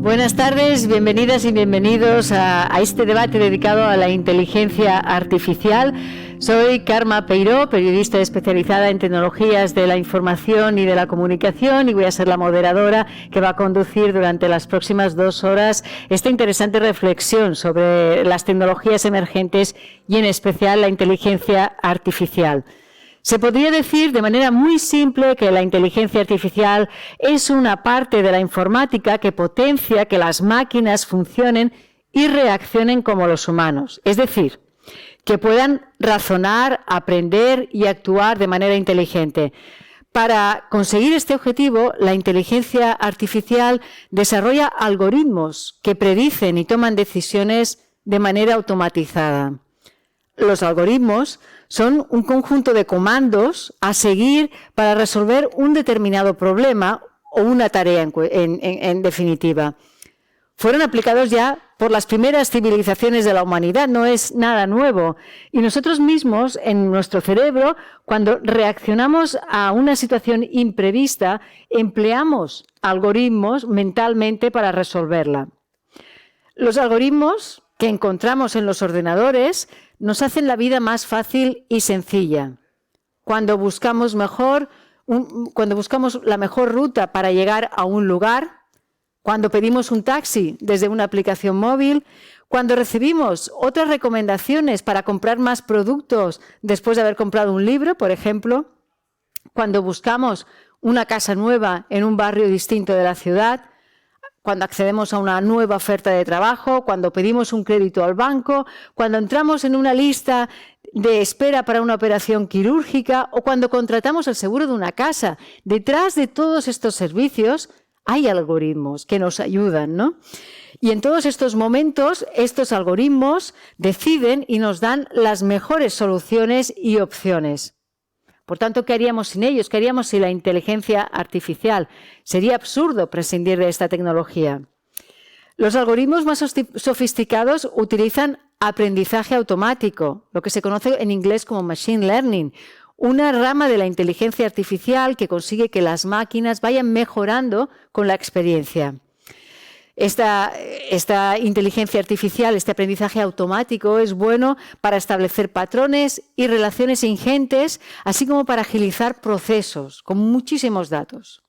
Buenas tardes, bienvenidas y bienvenidos a este debate dedicado a la inteligencia artificial. Soy Carme Peiró, periodista especializada en tecnologías de la información y de la comunicación, y voy a ser la moderadora que va a conducir durante las próximas 2 horas esta interesante reflexión sobre las tecnologías emergentes y en especial la inteligencia artificial. Se podría decir de manera muy simple que la inteligencia artificial es una parte de la informática que potencia que las máquinas funcionen y reaccionen como los humanos. Es decir, que puedan razonar, aprender y actuar de manera inteligente. Para conseguir este objetivo, la inteligencia artificial desarrolla algoritmos que predicen y toman decisiones de manera automatizada. Los algoritmos son un conjunto de comandos a seguir para resolver un determinado problema o una tarea en definitiva. Fueron aplicados ya por las primeras civilizaciones de la humanidad, no es nada nuevo. Y nosotros mismos, en nuestro cerebro, cuando reaccionamos a una situación imprevista, empleamos algoritmos mentalmente para resolverla. Los algoritmos que encontramos en los ordenadores nos hacen la vida más fácil y sencilla. Cuando buscamos la mejor ruta para llegar a un lugar, cuando pedimos un taxi desde una aplicación móvil, cuando recibimos otras recomendaciones para comprar más productos después de haber comprado un libro, por ejemplo, cuando buscamos una casa nueva en un barrio distinto de la ciudad, cuando accedemos a una nueva oferta de trabajo, cuando pedimos un crédito al banco, cuando entramos en una lista de espera para una operación quirúrgica o cuando contratamos el seguro de una casa. Detrás de todos estos servicios hay algoritmos que nos ayudan, ¿no? Y en todos estos momentos, estos algoritmos deciden y nos dan las mejores soluciones y opciones. Por tanto, ¿qué haríamos sin ellos? ¿Qué haríamos sin la inteligencia artificial? Sería absurdo prescindir de esta tecnología. Los algoritmos más sofisticados utilizan aprendizaje automático, lo que se conoce en inglés como machine learning, una rama de la inteligencia artificial que consigue que las máquinas vayan mejorando con la experiencia. Esta inteligencia artificial, este aprendizaje automático es bueno para establecer patrones y relaciones ingentes, así como para agilizar procesos con muchísimos datos.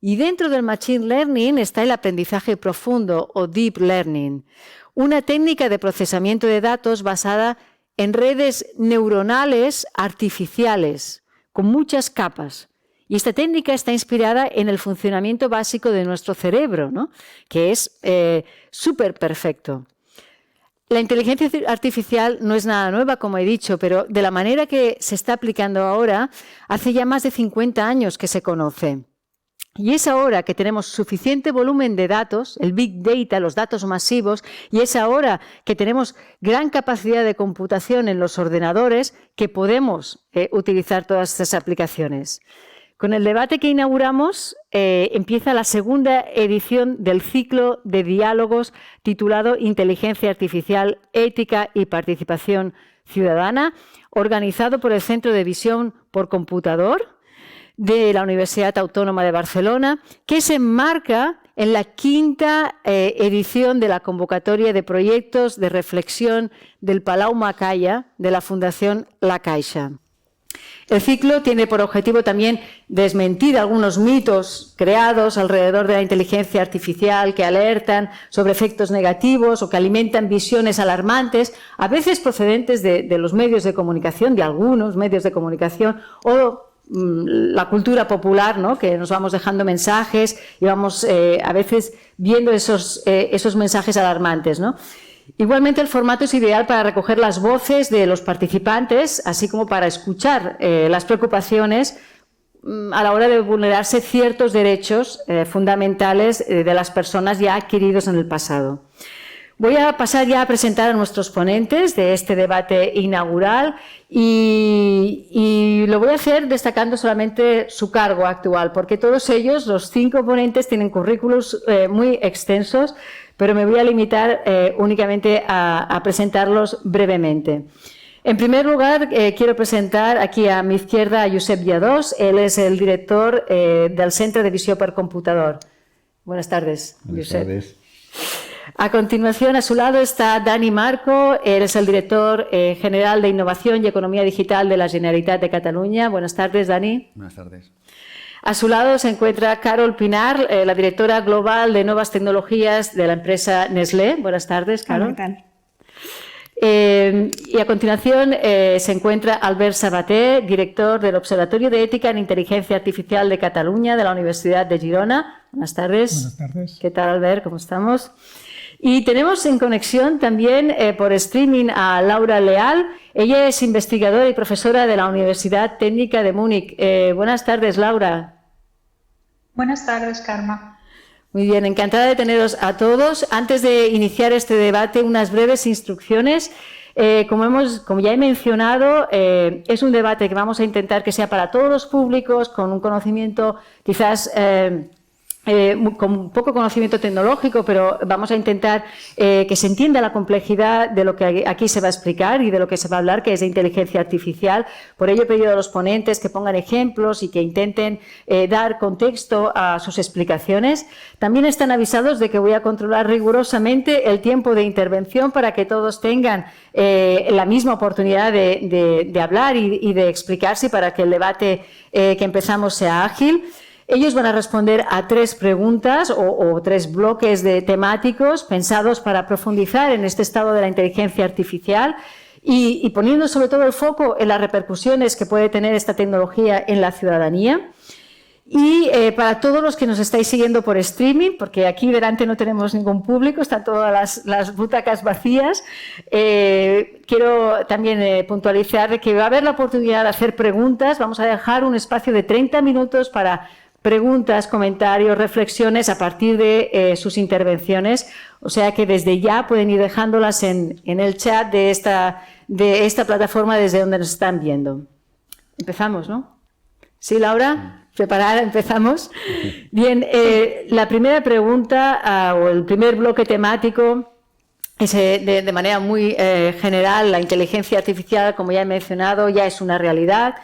Y dentro del machine learning está el aprendizaje profundo o deep learning, una técnica de procesamiento de datos basada en redes neuronales artificiales con muchas capas. Y esta técnica está inspirada en el funcionamiento básico de nuestro cerebro, ¿no? Que es súper perfecto. La inteligencia artificial no es nada nueva, como he dicho, pero de la manera que se está aplicando ahora, hace ya más de 50 años que se conoce. Y es ahora que tenemos suficiente volumen de datos, el Big Data, los datos masivos, y es ahora que tenemos gran capacidad de computación en los ordenadores que podemos utilizar todas estas aplicaciones. Con el debate que inauguramos empieza la segunda edición del ciclo de diálogos titulado Inteligencia Artificial, Ética y Participación Ciudadana, organizado por el Centro de Visión por Computador de la Universidad Autónoma de Barcelona, que se enmarca en la 5ª edición de la convocatoria de proyectos de reflexión del Palau Macaya de la Fundación La Caixa. El ciclo tiene por objetivo también desmentir algunos mitos creados alrededor de la inteligencia artificial que alertan sobre efectos negativos o que alimentan visiones alarmantes, a veces procedentes de los medios de comunicación, de algunos medios de comunicación, o la cultura popular, ¿no? Que nos vamos dejando mensajes y vamos a veces viendo esos mensajes alarmantes, ¿no? Igualmente, el formato es ideal para recoger las voces de los participantes, así como para escuchar las preocupaciones a la hora de vulnerarse ciertos derechos fundamentales de las personas ya adquiridos en el pasado. Voy a pasar ya a presentar a nuestros ponentes de este debate inaugural y lo voy a hacer destacando solamente su cargo actual, porque todos ellos, los 5 ponentes, tienen currículos muy extensos, pero me voy a limitar únicamente a presentarlos brevemente. En primer lugar, quiero presentar aquí a mi izquierda a Josep Lladós. Él es el director del Centre de Visió per Computador. Buenas tardes, Josep. Buenas tardes. A continuación, a su lado está Dani Marco, él es el director general de Innovación y Economía Digital de la Generalitat de Cataluña. Buenas tardes, Dani. Buenas tardes. A su lado se encuentra Carol Pinar, la directora global de Nuevas Tecnologías de la empresa Nestlé. Buenas tardes, Carol. Hola, ¿qué tal? Y a continuación se encuentra Albert Sabater, director del Observatorio de Ética en Inteligencia Artificial de Cataluña de la Universidad de Girona. Buenas tardes. Buenas tardes. ¿Qué tal, Albert? ¿Cómo estamos? Y tenemos en conexión también por streaming a Laura Leal. Ella es investigadora y profesora de la Universidad Técnica de Múnich. Buenas tardes, Laura. Buenas tardes, Karma. Muy bien, encantada de teneros a todos. Antes de iniciar este debate, unas breves instrucciones. Como ya he mencionado, es un debate que vamos a intentar que sea para todos los públicos, con un conocimiento quizás con poco conocimiento tecnológico, pero vamos a intentar que se entienda la complejidad de lo que aquí se va a explicar y de lo que se va a hablar, que es de inteligencia artificial. Por ello he pedido a los ponentes que pongan ejemplos y que intenten dar contexto a sus explicaciones. También están avisados de que voy a controlar rigurosamente el tiempo de intervención para que todos tengan la misma oportunidad de hablar y de explicarse, para que el debate que empezamos sea ágil. Ellos van a responder a 3 preguntas o 3 bloques temáticos pensados para profundizar en este estado de la inteligencia artificial y poniendo sobre todo el foco en las repercusiones que puede tener esta tecnología en la ciudadanía. Y para todos los que nos estáis siguiendo por streaming, porque aquí delante no tenemos ningún público, están todas las butacas vacías, quiero también puntualizar que va a haber la oportunidad de hacer preguntas. Vamos a dejar un espacio de 30 minutos para preguntas, comentarios, reflexiones a partir de sus intervenciones. O sea que desde ya pueden ir dejándolas en el chat de esta plataforma desde donde nos están viendo. Empezamos, ¿no? ¿Sí, Laura? ¿Preparada? ¿Empezamos? Bien, la primera pregunta o el primer bloque temático es de manera muy general. La inteligencia artificial, como ya he mencionado, ya es una realidad.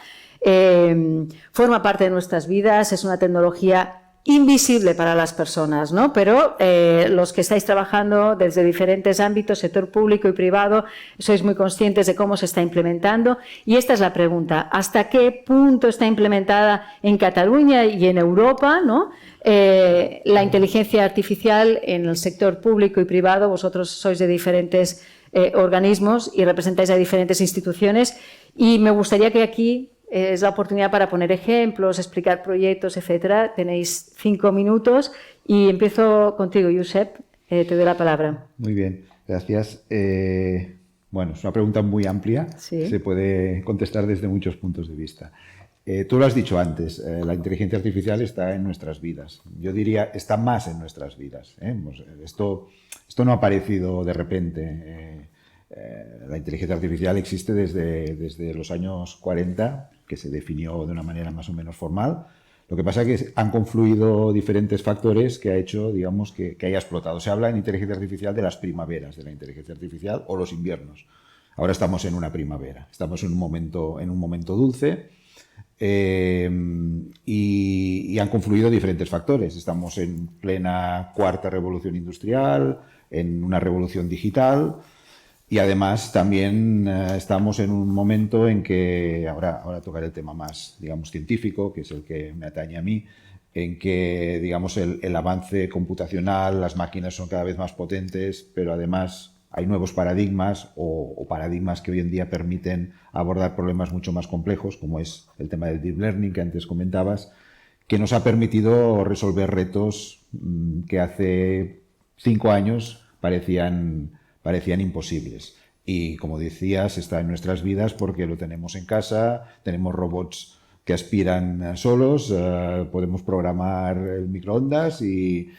Forma parte de nuestras vidas, es una tecnología invisible para las personas, ¿no? Pero los que estáis trabajando desde diferentes ámbitos, sector público y privado, sois muy conscientes de cómo se está implementando. Y esta es la pregunta: ¿hasta qué punto está implementada en Cataluña y en Europa, ¿no? La inteligencia artificial en el sector público y privado? Vosotros sois de diferentes organismos y representáis a diferentes instituciones, y me gustaría que aquí es la oportunidad para poner ejemplos, explicar proyectos, etcétera. Tenéis 5 minutos y empiezo contigo, Josep. Te doy la palabra. Muy bien, gracias. Bueno, es una pregunta muy amplia. Sí. Se puede contestar desde muchos puntos de vista. Tú lo has dicho antes, la inteligencia artificial está en nuestras vidas. Yo diría, está más en nuestras vidas. Esto no ha aparecido de repente. La inteligencia artificial existe desde los años 40, que se definió de una manera más o menos formal. Lo que pasa es que han confluido diferentes factores que ha hecho, digamos, que haya explotado. Se habla en inteligencia artificial de las primaveras de la inteligencia artificial o los inviernos. Ahora estamos en una primavera, estamos en un momento dulce y han confluido diferentes factores. Estamos en plena 4ª revolución industrial, en una revolución digital. Y además también estamos en un momento en que, ahora tocaré el tema más, digamos, científico, que es el que me atañe a mí, en que, digamos, el avance computacional, las máquinas son cada vez más potentes, pero además hay nuevos paradigmas o paradigmas que hoy en día permiten abordar problemas mucho más complejos, como es el tema del deep learning que antes comentabas, que nos ha permitido resolver retos que hace 5 años parecían imposibles. Y como decías, está en nuestras vidas porque lo tenemos en casa, tenemos robots que aspiran solos, podemos programar el microondas y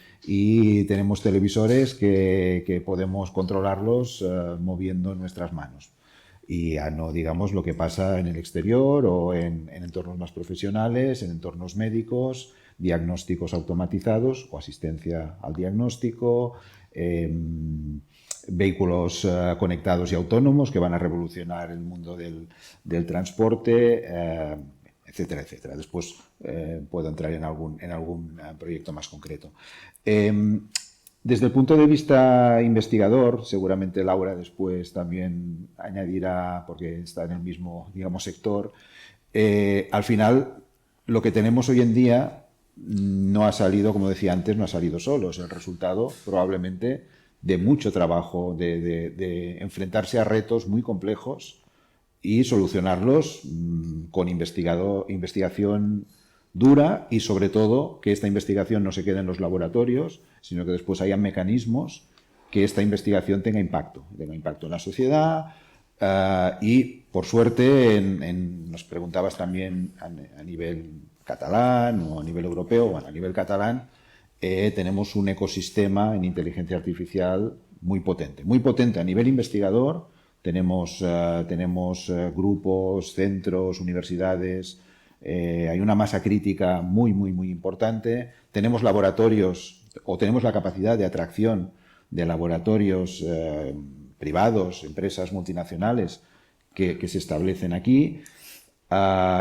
tenemos televisores que podemos controlarlos moviendo nuestras manos. Y ya no digamos lo que pasa en el exterior o en entornos más profesionales, en entornos médicos, diagnósticos automatizados o asistencia al diagnóstico, vehículos conectados y autónomos que van a revolucionar el mundo del transporte, etcétera, etcétera. Después puedo entrar en algún proyecto más concreto. Desde el punto de vista investigador, seguramente Laura después también añadirá, porque está en el mismo, digamos, sector, al final lo que tenemos hoy en día no ha salido, como decía antes, no ha salido solo, es el resultado probablemente de mucho trabajo, de enfrentarse a retos muy complejos y solucionarlos con investigación dura y, sobre todo, que esta investigación no se quede en los laboratorios, sino que después haya mecanismos que esta investigación tenga impacto en la sociedad. Y, por suerte, nos preguntabas también a nivel catalán o a nivel europeo, o a nivel catalán, tenemos un ecosistema en inteligencia artificial muy potente a nivel investigador. Tenemos grupos, centros, universidades, hay una masa crítica muy importante. Tenemos laboratorios, o tenemos la capacidad de atracción de laboratorios privados, empresas multinacionales que se establecen aquí.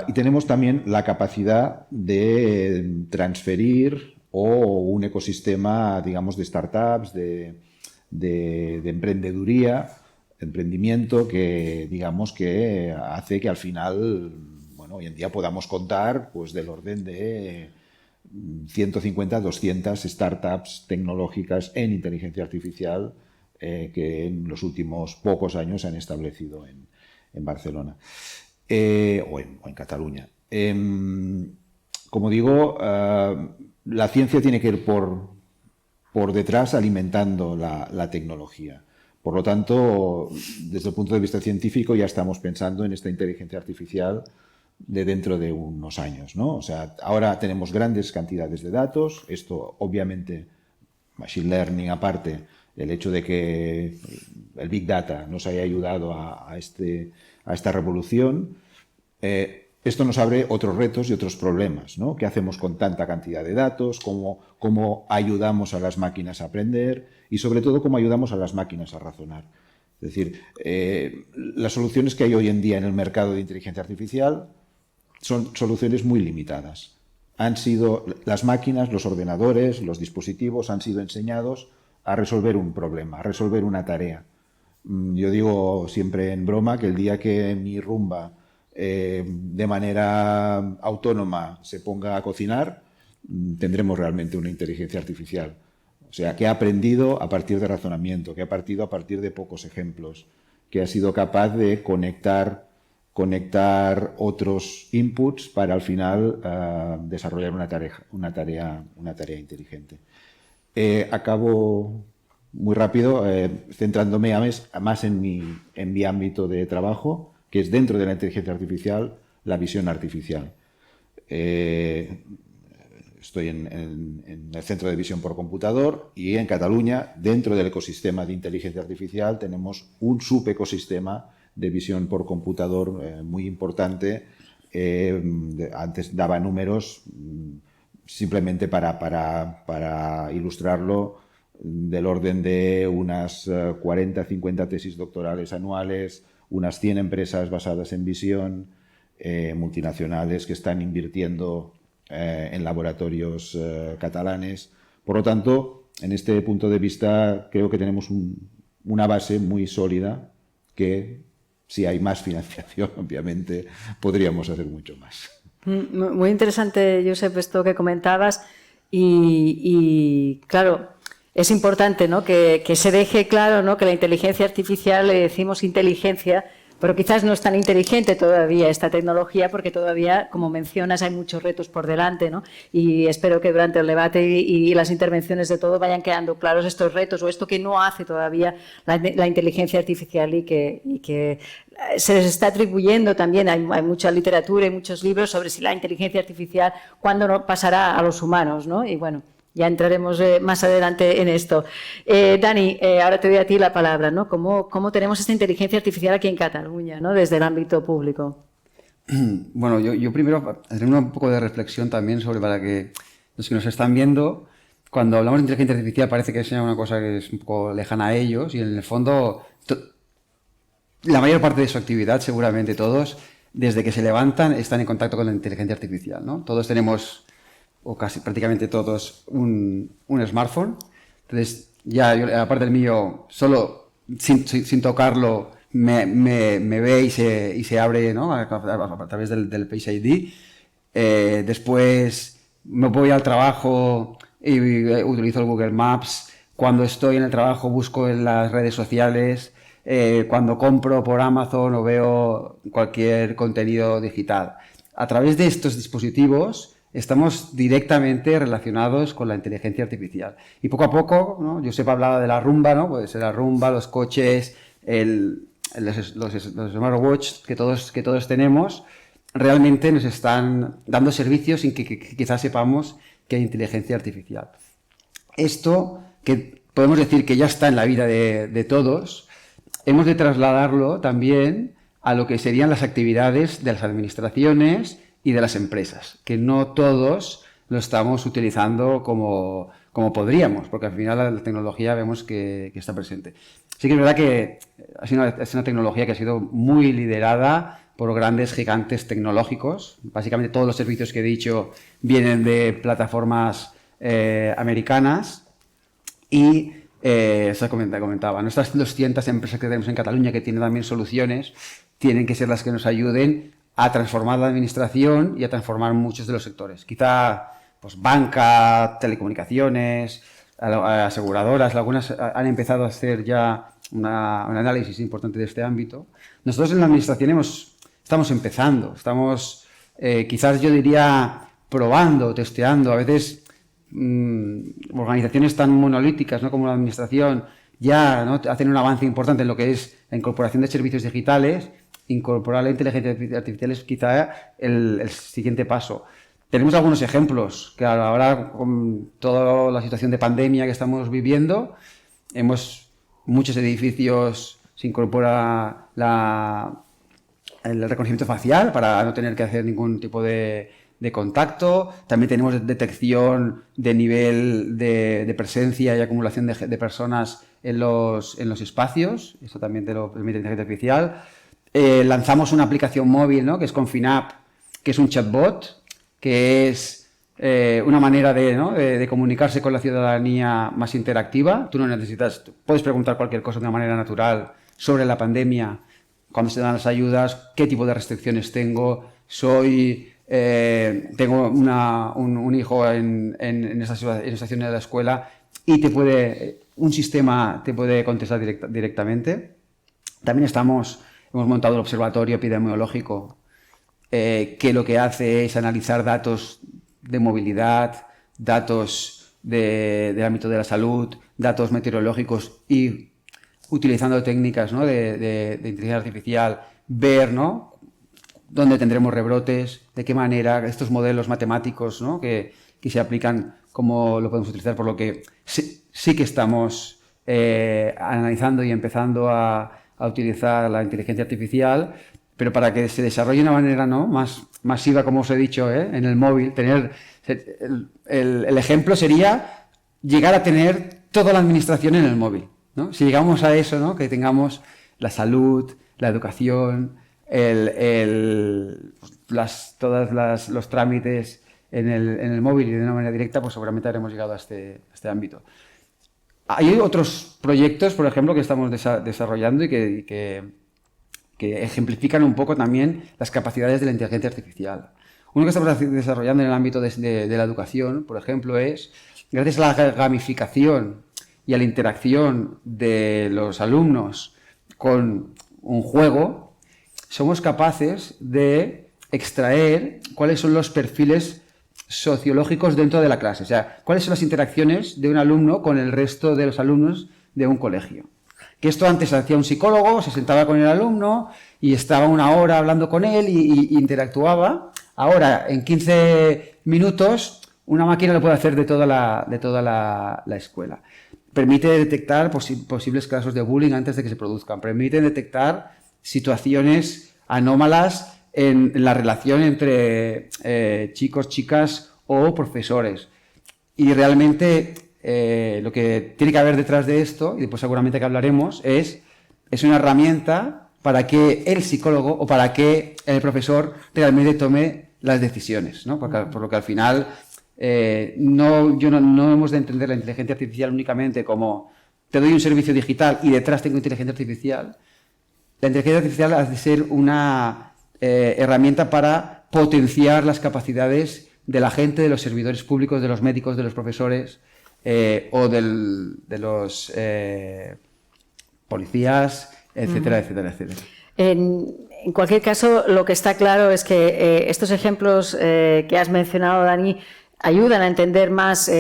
Y tenemos también la capacidad de transferir un ecosistema, digamos, de startups, de emprendimiento que, digamos, que hace que al final, bueno, hoy en día podamos contar pues del orden de 150, 200 startups tecnológicas en inteligencia artificial que en los últimos pocos años se han establecido en Barcelona o en Cataluña. Como digo, la ciencia tiene que ir por detrás alimentando la tecnología. Por lo tanto, desde el punto de vista científico ya estamos pensando en esta inteligencia artificial de dentro de unos años, ¿no? O sea, ahora tenemos grandes cantidades de datos. Esto, obviamente, machine learning aparte, el hecho de que el Big Data nos haya ayudado a esta revolución, esto nos abre otros retos y otros problemas, ¿no? ¿Qué hacemos con tanta cantidad de datos? ¿Cómo ayudamos a las máquinas a aprender? Y, sobre todo, ¿cómo ayudamos a las máquinas a razonar? Es decir, las soluciones que hay hoy en día en el mercado de inteligencia artificial son soluciones muy limitadas. Las máquinas, los ordenadores, los dispositivos han sido enseñados a resolver un problema, a resolver una tarea. Yo digo siempre en broma que el día que mi Rumba de manera autónoma se ponga a cocinar, tendremos realmente una inteligencia artificial. O sea, que ha aprendido a partir de razonamiento, que ha aprendido a partir de pocos ejemplos, que ha sido capaz de conectar otros inputs para al final desarrollar una tarea inteligente. Acabo muy rápido centrándome más en mi ámbito de trabajo, que es dentro de la inteligencia artificial, la visión artificial. Estoy en el Centro de Visión por Computador y en Cataluña, dentro del ecosistema de inteligencia artificial, tenemos un subecosistema de visión por computador muy importante. Antes daba números simplemente para ilustrarlo, del orden de unas 40, 50 tesis doctorales anuales, unas 100 empresas basadas en visión, multinacionales que están invirtiendo en laboratorios catalanes. Por lo tanto, en este punto de vista, creo que tenemos una base muy sólida que, si hay más financiación, obviamente, podríamos hacer mucho más. Muy interesante, Josep, esto que comentabas. Y claro, es importante, ¿no?, que se deje claro, ¿no?, que la inteligencia artificial, le decimos inteligencia, pero quizás no es tan inteligente todavía esta tecnología, porque todavía, como mencionas, hay muchos retos por delante, ¿no? Y espero que durante el debate y las intervenciones de todos vayan quedando claros estos retos o esto que no hace todavía la inteligencia artificial y que se les está atribuyendo también. Hay mucha literatura y muchos libros sobre si la inteligencia artificial cuándo no pasará a los humanos, ¿no? Y bueno, ya entraremos más adelante en esto. Dani, ahora te doy a ti la palabra, ¿no? ¿Cómo tenemos esta inteligencia artificial aquí en Cataluña, ¿no?, desde el ámbito público? Bueno, yo primero haré un poco de reflexión también para que los que nos están viendo, cuando hablamos de inteligencia artificial parece que es una cosa que es un poco lejana a ellos, y en el fondo la mayor parte de su actividad, seguramente todos, desde que se levantan, están en contacto con la inteligencia artificial, ¿no? Todos tenemos, o casi prácticamente todos, un smartphone. Entonces, ya, aparte del mío, solo sin tocarlo, me ve y se abre, ¿no? a través del Face ID. Después me voy al trabajo y utilizo el Google Maps. Cuando estoy en el trabajo busco en las redes sociales. Cuando compro por Amazon o veo cualquier contenido digital. A través de estos dispositivos estamos directamente relacionados con la inteligencia artificial. Y poco a poco, ¿no? Josep hablaba de la rumba, ¿no? Puede ser la rumba, los coches, los smartwatches que todos tenemos, realmente nos están dando servicios sin que quizás sepamos que hay inteligencia artificial. Esto, que podemos decir que ya está en la vida de todos, hemos de trasladarlo también a lo que serían las actividades de las administraciones y de las empresas, que no todos lo estamos utilizando como podríamos, porque al final la tecnología vemos que está presente. Sí que es verdad que es una tecnología que ha sido muy liderada por grandes gigantes tecnológicos. Básicamente todos los servicios que he dicho vienen de plataformas americanas y eso comentaba. Nuestras 200 empresas que tenemos en Cataluña, que tienen también soluciones, tienen que ser las que nos ayuden a transformar la administración y a transformar muchos de los sectores. Quizá pues banca, telecomunicaciones, aseguradoras, algunas han empezado a hacer ya un análisis importante de este ámbito. Nosotros en la administración estamos empezando, estamos quizás yo diría probando, testeando. A veces organizaciones tan monolíticas, ¿no?, como la administración ya, ¿no?, hacen un avance importante en lo que es la incorporación de servicios digitales. Incorporar la inteligencia artificial es quizá el siguiente paso. Tenemos algunos ejemplos que ahora con toda la situación de pandemia que estamos viviendo, muchos edificios se incorpora el reconocimiento facial para no tener que hacer ningún tipo de contacto. También tenemos detección de nivel de presencia y acumulación de personas en los espacios. Eso también te lo permite la inteligencia artificial. Lanzamos una aplicación móvil, ¿no?, que es Confinap, que es un chatbot, que es una manera de comunicarse con la ciudadanía más interactiva. Tú no necesitas, puedes preguntar cualquier cosa de una manera natural sobre la pandemia, cuándo se dan las ayudas, qué tipo de restricciones tengo, tengo un hijo en esa situación de la escuela, y un sistema te puede contestar directamente. También hemos montado el observatorio epidemiológico, que lo que hace es analizar datos de movilidad, datos del ámbito de la salud, datos meteorológicos, y utilizando técnicas, ¿no?, de inteligencia artificial, ver, ¿no?, dónde tendremos rebrotes, de qué manera estos modelos matemáticos, ¿no?, que se aplican, cómo lo podemos utilizar, por lo que sí que estamos analizando y empezando a utilizar la inteligencia artificial, pero para que se desarrolle de una manera, ¿no?, más masiva, como os he dicho, en el móvil. El ejemplo sería llegar a tener toda la administración en el móvil, ¿no? Si llegamos a eso, ¿no?, que tengamos la salud, la educación, todos los trámites en el móvil y de una manera directa, pues seguramente habremos llegado a este ámbito. Hay otros proyectos, por ejemplo, que estamos desarrollando y que ejemplifican un poco también las capacidades de la inteligencia artificial. Uno que estamos desarrollando en el ámbito de la educación, por ejemplo, es, gracias a la gamificación y a la interacción de los alumnos con un juego, somos capaces de extraer cuáles son los perfiles sociológicos dentro de la clase. O sea, cuáles son las interacciones de un alumno con el resto de los alumnos de un colegio. Que esto antes hacía un psicólogo, se sentaba con el alumno y estaba una hora hablando con él y interactuaba. Ahora, en 15 minutos, una máquina lo puede hacer de toda la escuela. Permite detectar posibles casos de bullying antes de que se produzcan. Permite detectar situaciones anómalas en la relación entre chicos, chicas o profesores. Y realmente lo que tiene que haber detrás de esto, y después seguramente que hablaremos, es una herramienta para que el psicólogo o para que el profesor realmente tome las decisiones, ¿no? Por lo que al final no hemos de entender la inteligencia artificial únicamente como te doy un servicio digital y detrás tengo inteligencia artificial, la inteligencia artificial ha de ser una herramienta para potenciar las capacidades de la gente, de los servidores públicos, de los médicos, de los profesores o de los policías, etcétera, etcétera, etcétera. En cualquier caso, lo que está claro es que estos ejemplos que has mencionado, Dani, ayudan a entender más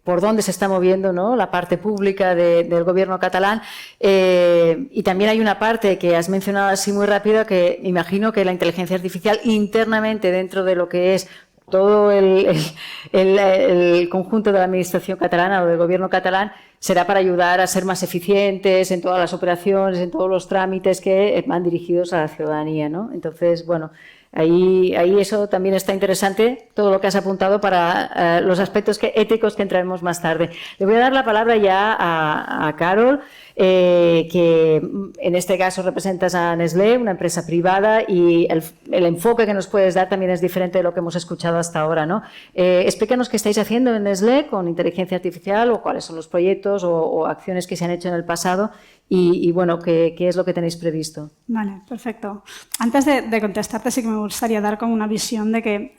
por dónde se está moviendo, ¿no?, la parte pública del gobierno catalán. Y también hay una parte que has mencionado así muy rápido, que imagino que la inteligencia artificial internamente dentro de lo que es todo el conjunto de la administración catalana o del gobierno catalán será para ayudar a ser más eficientes en todas las operaciones, en todos los trámites que van dirigidos a la ciudadanía, ¿no? Entonces, bueno, ahí eso también está interesante, todo lo que has apuntado para los aspectos éticos que entraremos más tarde. Le voy a dar la palabra ya a Carol, que en este caso representas a Nestlé, una empresa privada, y el enfoque que nos puedes dar también es diferente de lo que hemos escuchado hasta ahora, ¿no? Explícanos qué estáis haciendo en Nestlé con inteligencia artificial o cuáles son los proyectos o acciones que se han hecho en el pasado y bueno, qué es lo que tenéis previsto. Vale, perfecto. Antes de contestarte, sí que me gustaría dar como una visión de que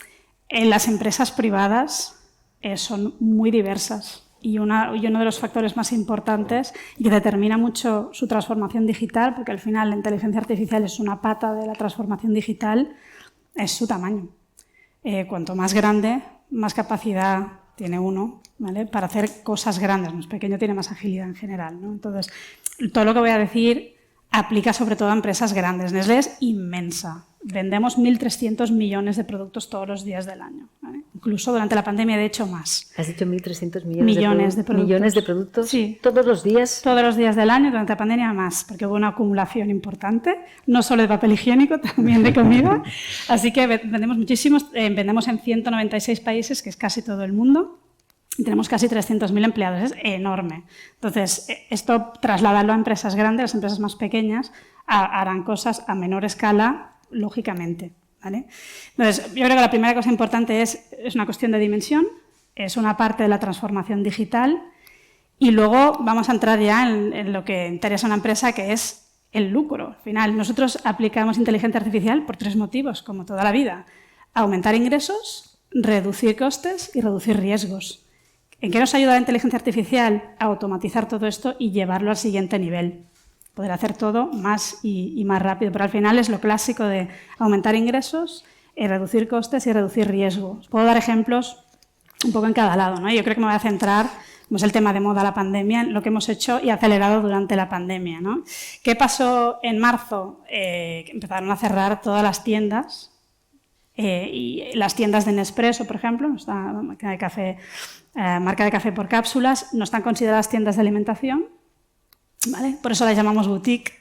las empresas privadas son muy diversas. Y uno de los factores más importantes y que determina mucho su transformación digital, porque al final la inteligencia artificial es una pata de la transformación digital, es su tamaño. Cuanto más grande, más capacidad tiene uno, ¿vale?, para hacer cosas grandes. Más pequeño tiene más agilidad en general, ¿no? Entonces, todo lo que voy a decir aplica sobre todo a empresas grandes. Nestlé es inmensa. Vendemos 1.300 millones de productos todos los días del año, ¿vale? Incluso durante la pandemia, de hecho, más. ¿Has dicho 1.300 millones de productos? ¿Millones de productos? Sí. ¿Todos los días? Todos los días del año, durante la pandemia más, porque hubo una acumulación importante, no solo de papel higiénico, también de comida. Así que vendemos muchísimos, vendemos en 196 países, que es casi todo el mundo. Y tenemos casi 300.000 empleados, es enorme. Entonces, esto trasladarlo a empresas grandes, las empresas más pequeñas harán cosas a menor escala, lógicamente, ¿vale? Entonces, yo creo que la primera cosa importante es una cuestión de dimensión, es una parte de la transformación digital y luego vamos a entrar ya en lo que interesa a una empresa, que es el lucro. Al final, nosotros aplicamos inteligencia artificial por 3 motivos, como toda la vida: aumentar ingresos, reducir costes y reducir riesgos. ¿En qué nos ayuda la inteligencia artificial? A automatizar todo esto y llevarlo al siguiente nivel. Poder hacer todo más y más rápido. Pero al final es lo clásico de aumentar ingresos, reducir costes y reducir riesgo. Os puedo dar ejemplos un poco en cada lado, ¿no? Yo creo que me voy a centrar, como es el tema de moda, la pandemia, en lo que hemos hecho y acelerado durante la pandemia, ¿no? ¿Qué pasó en marzo? Empezaron a cerrar todas las tiendas. Y las tiendas de Nespresso, por ejemplo, esta marca de café por cápsulas, no están consideradas tiendas de alimentación, ¿vale? Por eso las llamamos boutique.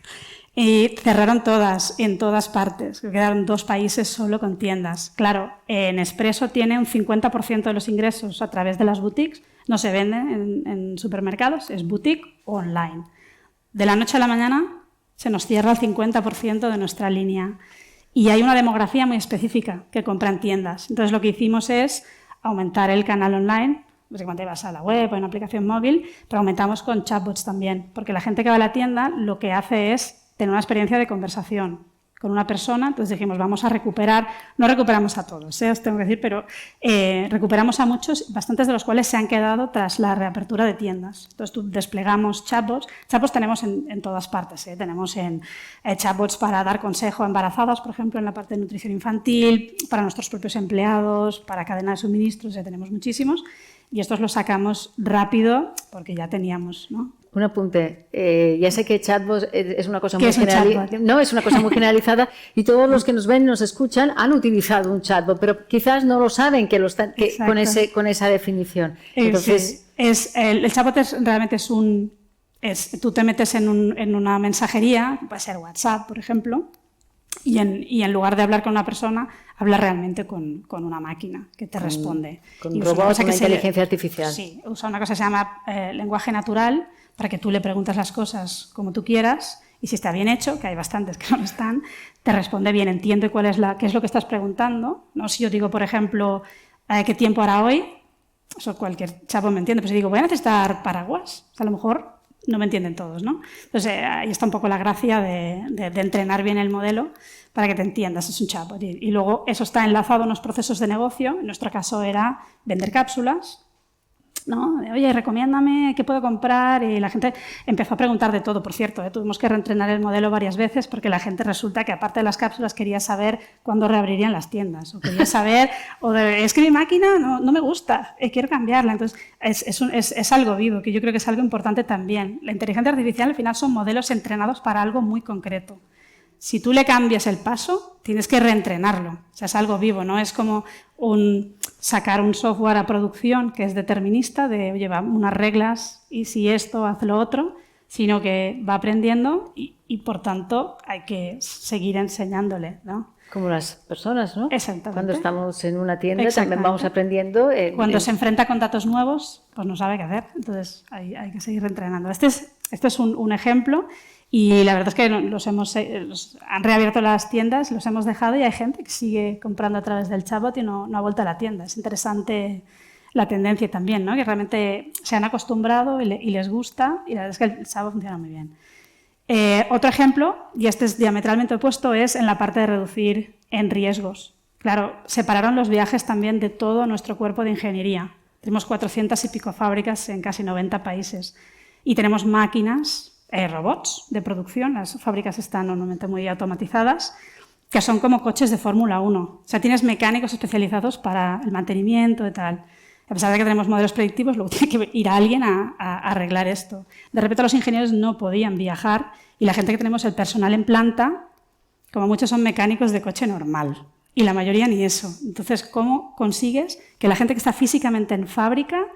Y cerraron todas, en todas partes. Quedaron 2 países solo con tiendas. Claro, Nespresso tiene un 50% de los ingresos a través de las boutiques. No se venden en supermercados, es boutique o online. De la noche a la mañana se nos cierra el 50% de nuestra línea. Y hay una demografía muy específica que compra en tiendas. Entonces, lo que hicimos es aumentar el canal online. Básicamente vas a la web o en una aplicación móvil, pero aumentamos con chatbots también. Porque la gente que va a la tienda lo que hace es tener una experiencia de conversación con una persona. Entonces dijimos, vamos a recuperar, no recuperamos a todos, os tengo que decir, pero recuperamos a muchos, bastantes de los cuales se han quedado tras la reapertura de tiendas. Entonces desplegamos chatbots. Chatbots tenemos en todas partes, tenemos chatbots para dar consejo a embarazadas, por ejemplo, en la parte de nutrición infantil, para nuestros propios empleados, para cadena de suministros, ya tenemos muchísimos. Y estos los sacamos rápido porque ya teníamos, ¿no? Un apunte. Ya sé que chatbot es una cosa muy generalizada. No, es una cosa muy generalizada y todos los que nos ven y nos escuchan han utilizado un chatbot, pero quizás no lo saben que con esa definición. Entonces, sí. El chatbot realmente tú te metes en una mensajería, puede ser WhatsApp, por ejemplo, y en lugar de hablar con una persona, habla realmente con una máquina que te responde. Con un robot, con inteligencia artificial. Sí, usa una cosa que se llama lenguaje natural, para que tú le preguntes las cosas como tú quieras y si está bien hecho, que hay bastantes que no lo están, te responde bien, entiende qué es lo que estás preguntando, ¿no? Si yo digo, por ejemplo, ¿qué tiempo hará hoy? Eso cualquier chapo me entiende, pero si digo, voy a necesitar paraguas, a lo mejor no me entienden todos, ¿no? Entonces, ahí está un poco la gracia de entrenar bien el modelo para que te entiendas, es un chatbot. Y luego eso está enlazado a unos procesos de negocio. En nuestro caso era vender cápsulas, ¿no? Oye, recomiéndame, ¿qué puedo comprar? Y la gente empezó a preguntar de todo, por cierto, tuvimos que reentrenar el modelo varias veces porque la gente resulta que aparte de las cápsulas quería saber cuándo reabrirían las tiendas, o quería saber, es que mi máquina no me gusta, quiero cambiarla. Entonces, es algo vivo, que yo creo que es algo importante también. La inteligencia artificial al final son modelos entrenados para algo muy concreto. Si tú le cambias el paso, tienes que reentrenarlo. O sea, es algo vivo, no es como sacar un software a producción que es determinista, de lleva unas reglas y si esto, haz lo otro, sino que va aprendiendo y por tanto, hay que seguir enseñándole, ¿no? Como las personas, ¿no? Exactamente. Cuando estamos en una tienda también vamos aprendiendo. Cuando se enfrenta con datos nuevos, pues no sabe qué hacer. Entonces, hay que seguir reentrenando. Este es un ejemplo. Y la verdad es que han reabierto las tiendas, los hemos dejado y hay gente que sigue comprando a través del chatbot y no ha vuelto a la tienda. Es interesante la tendencia también, ¿no? Que realmente se han acostumbrado y les gusta y la verdad es que el chatbot funciona muy bien. Otro ejemplo, y este es diametralmente opuesto, es en la parte de reducir en riesgos. Claro, separaron los viajes también de todo nuestro cuerpo de ingeniería. Tenemos 400 y pico fábricas en casi 90 países y tenemos máquinas, robots de producción, las fábricas están normalmente muy automatizadas, que son como coches de Fórmula 1. O sea, tienes mecánicos especializados para el mantenimiento y tal. A pesar de que tenemos modelos predictivos, luego tiene que ir alguien a arreglar esto. De repente los ingenieros no podían viajar y la gente que tenemos, el personal en planta, como muchos son mecánicos de coche normal y la mayoría ni eso. Entonces, ¿cómo consigues que la gente que está físicamente en fábrica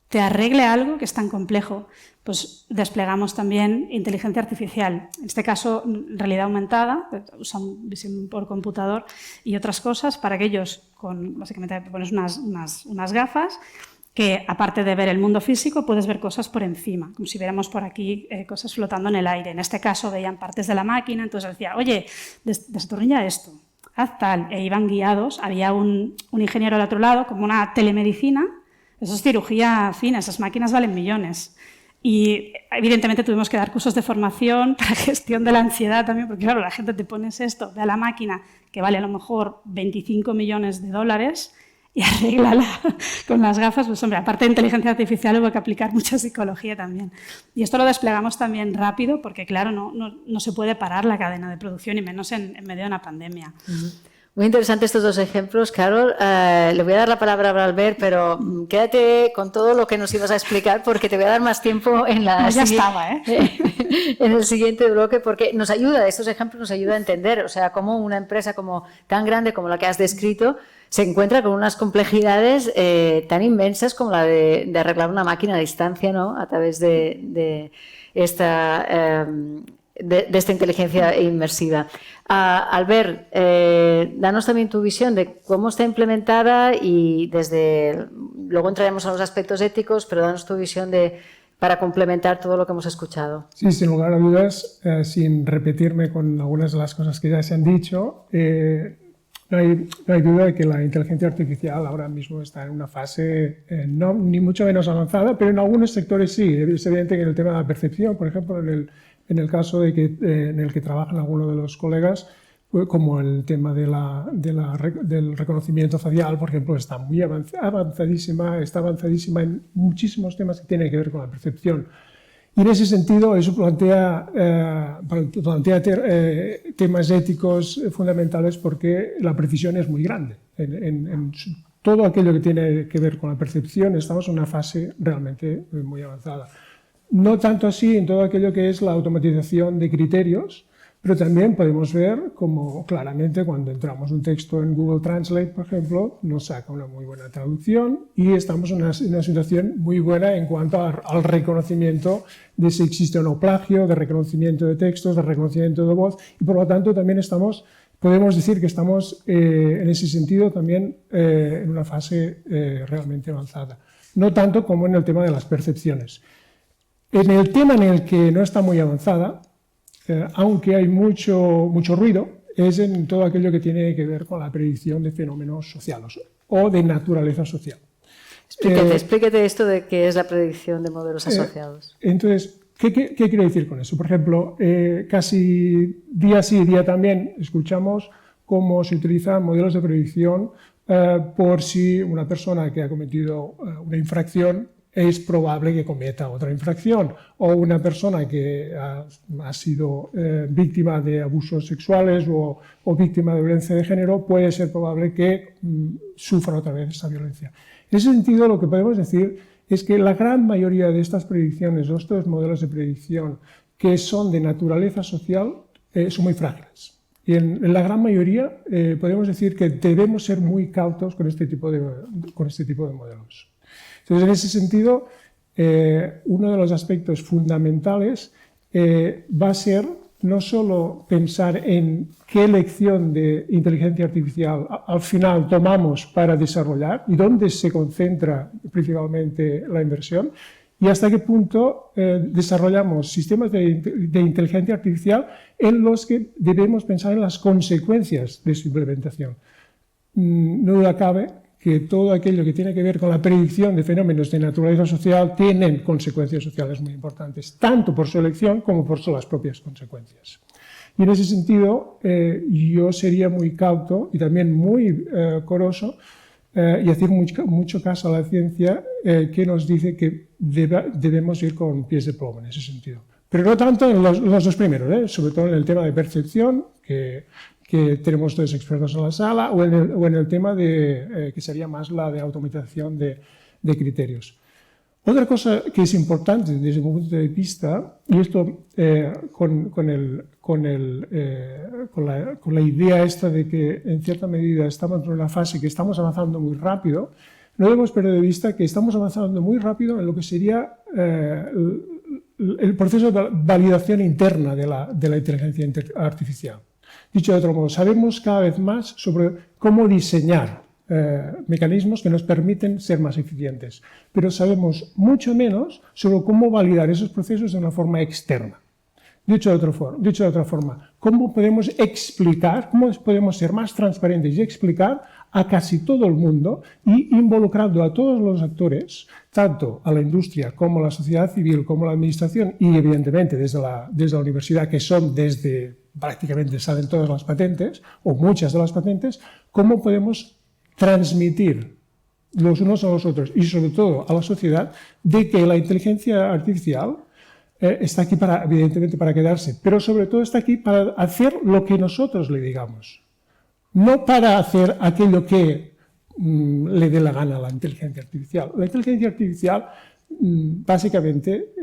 te arregle algo que es tan complejo? Pues desplegamos también inteligencia artificial, en este caso realidad aumentada, usan visión por computador y otras cosas para que ellos, básicamente te pones unas gafas que aparte de ver el mundo físico puedes ver cosas por encima, como si viéramos por aquí cosas flotando en el aire. En este caso veían partes de la máquina, entonces decía, oye, desatornilla esto, haz tal, e iban guiados. Había un ingeniero al otro lado, como una telemedicina. Eso es cirugía fina, esas máquinas valen millones. Y evidentemente tuvimos que dar cursos de formación para gestión de la ansiedad también, porque claro, la gente te pones esto, ve a la máquina que vale a lo mejor 25 millones de dólares y arréglala con las gafas. Pues hombre, aparte de inteligencia artificial hubo que aplicar mucha psicología también. Y esto lo desplegamos también rápido porque claro, no se puede parar la cadena de producción y menos en medio de una pandemia. Muy interesantes estos dos ejemplos, Carol. Le voy a dar la palabra a Albert, pero quédate con todo lo que nos ibas a explicar porque te voy a dar más tiempo en el siguiente bloque, porque estos ejemplos nos ayudan a entender, o sea, cómo una empresa tan grande como la que has descrito se encuentra con unas complejidades tan inmensas como la de arreglar una máquina a distancia, ¿no? A través de esta inteligencia inmersiva. Albert, danos también tu visión de cómo está implementada y luego entraremos a los aspectos éticos, pero danos tu visión para complementar todo lo que hemos escuchado. Sí, sin lugar a dudas, sin repetirme con algunas de las cosas que ya se han dicho, no hay duda de que la inteligencia artificial ahora mismo está en una fase ni mucho menos avanzada, pero en algunos sectores sí. Es evidente que en el tema de la percepción, por ejemplo, en el caso en el que trabajan algunos de los colegas, como el tema del reconocimiento facial, por ejemplo, está muy avanzadísima en muchísimos temas que tienen que ver con la percepción. Y en ese sentido, eso plantea temas éticos fundamentales porque la precisión es muy grande. En todo aquello que tiene que ver con la percepción estamos en una fase realmente muy avanzada. No tanto así en todo aquello que es la automatización de criterios, pero también podemos ver como claramente cuando entramos un texto en Google Translate, por ejemplo, nos saca una muy buena traducción y estamos en una situación muy buena en cuanto al reconocimiento de si existe o no plagio, de reconocimiento de textos, de reconocimiento de voz y por lo tanto también podemos decir que estamos en ese sentido también en una fase realmente avanzada. No tanto como en el tema de las percepciones. En el tema en el que no está muy avanzada, aunque hay mucho ruido, es en todo aquello que tiene que ver con la predicción de fenómenos sociales o de naturaleza social. Explíquete esto de qué es la predicción de modelos asociados. Entonces, ¿Qué quiero decir con eso? Por ejemplo, casi día sí, día también escuchamos cómo se utilizan modelos de predicción por si una persona que ha cometido una infracción es probable que cometa otra infracción, o una persona que ha sido víctima de abusos sexuales o víctima de violencia de género, puede ser probable que sufra otra vez esta violencia. En ese sentido, lo que podemos decir es que la gran mayoría de estas predicciones o estos modelos de predicción que son de naturaleza social son muy frágiles. Y en la gran mayoría podemos decir que debemos ser muy cautos con este tipo de modelos. Entonces, en ese sentido, uno de los aspectos fundamentales va a ser no solo pensar en qué lección de inteligencia artificial al final tomamos para desarrollar y dónde se concentra principalmente la inversión, y hasta qué punto desarrollamos sistemas de inteligencia artificial en los que debemos pensar en las consecuencias de su implementación. No duda cabe que todo aquello que tiene que ver con la predicción de fenómenos de naturaleza social tienen consecuencias sociales muy importantes, tanto por su elección como por las propias consecuencias. Y en ese sentido, yo sería muy cauto y también muy coroso y hacer mucho caso a la ciencia que nos dice que debemos ir con pies de plomo en ese sentido. Pero no tanto en los dos primeros, sobre todo en el tema de percepción, que tenemos dos expertos en la sala, o en el tema que sería más la de automatización de criterios. Otra cosa que es importante desde mi punto de vista, y esto con la idea esta de que en cierta medida estamos en una fase que estamos avanzando muy rápido, no debemos perder de vista que estamos avanzando muy rápido en lo que sería el proceso de validación interna de la inteligencia artificial. Dicho de otro modo, sabemos cada vez más sobre cómo diseñar mecanismos que nos permiten ser más eficientes, pero sabemos mucho menos sobre cómo validar esos procesos de una forma externa. Dicho de otra forma, ¿cómo podemos explicar, cómo podemos ser más transparentes y explicar a casi todo el mundo y involucrando a todos los actores, tanto a la industria como a la sociedad civil, como a la administración y evidentemente desde la universidad, que son prácticamente salen todas las patentes o muchas de las patentes, cómo podemos transmitir los unos a los otros y sobre todo a la sociedad de que la inteligencia artificial está aquí evidentemente para quedarse, pero sobre todo está aquí para hacer lo que nosotros le digamos, no para hacer aquello que le dé la gana a la inteligencia artificial. La inteligencia artificial básicamente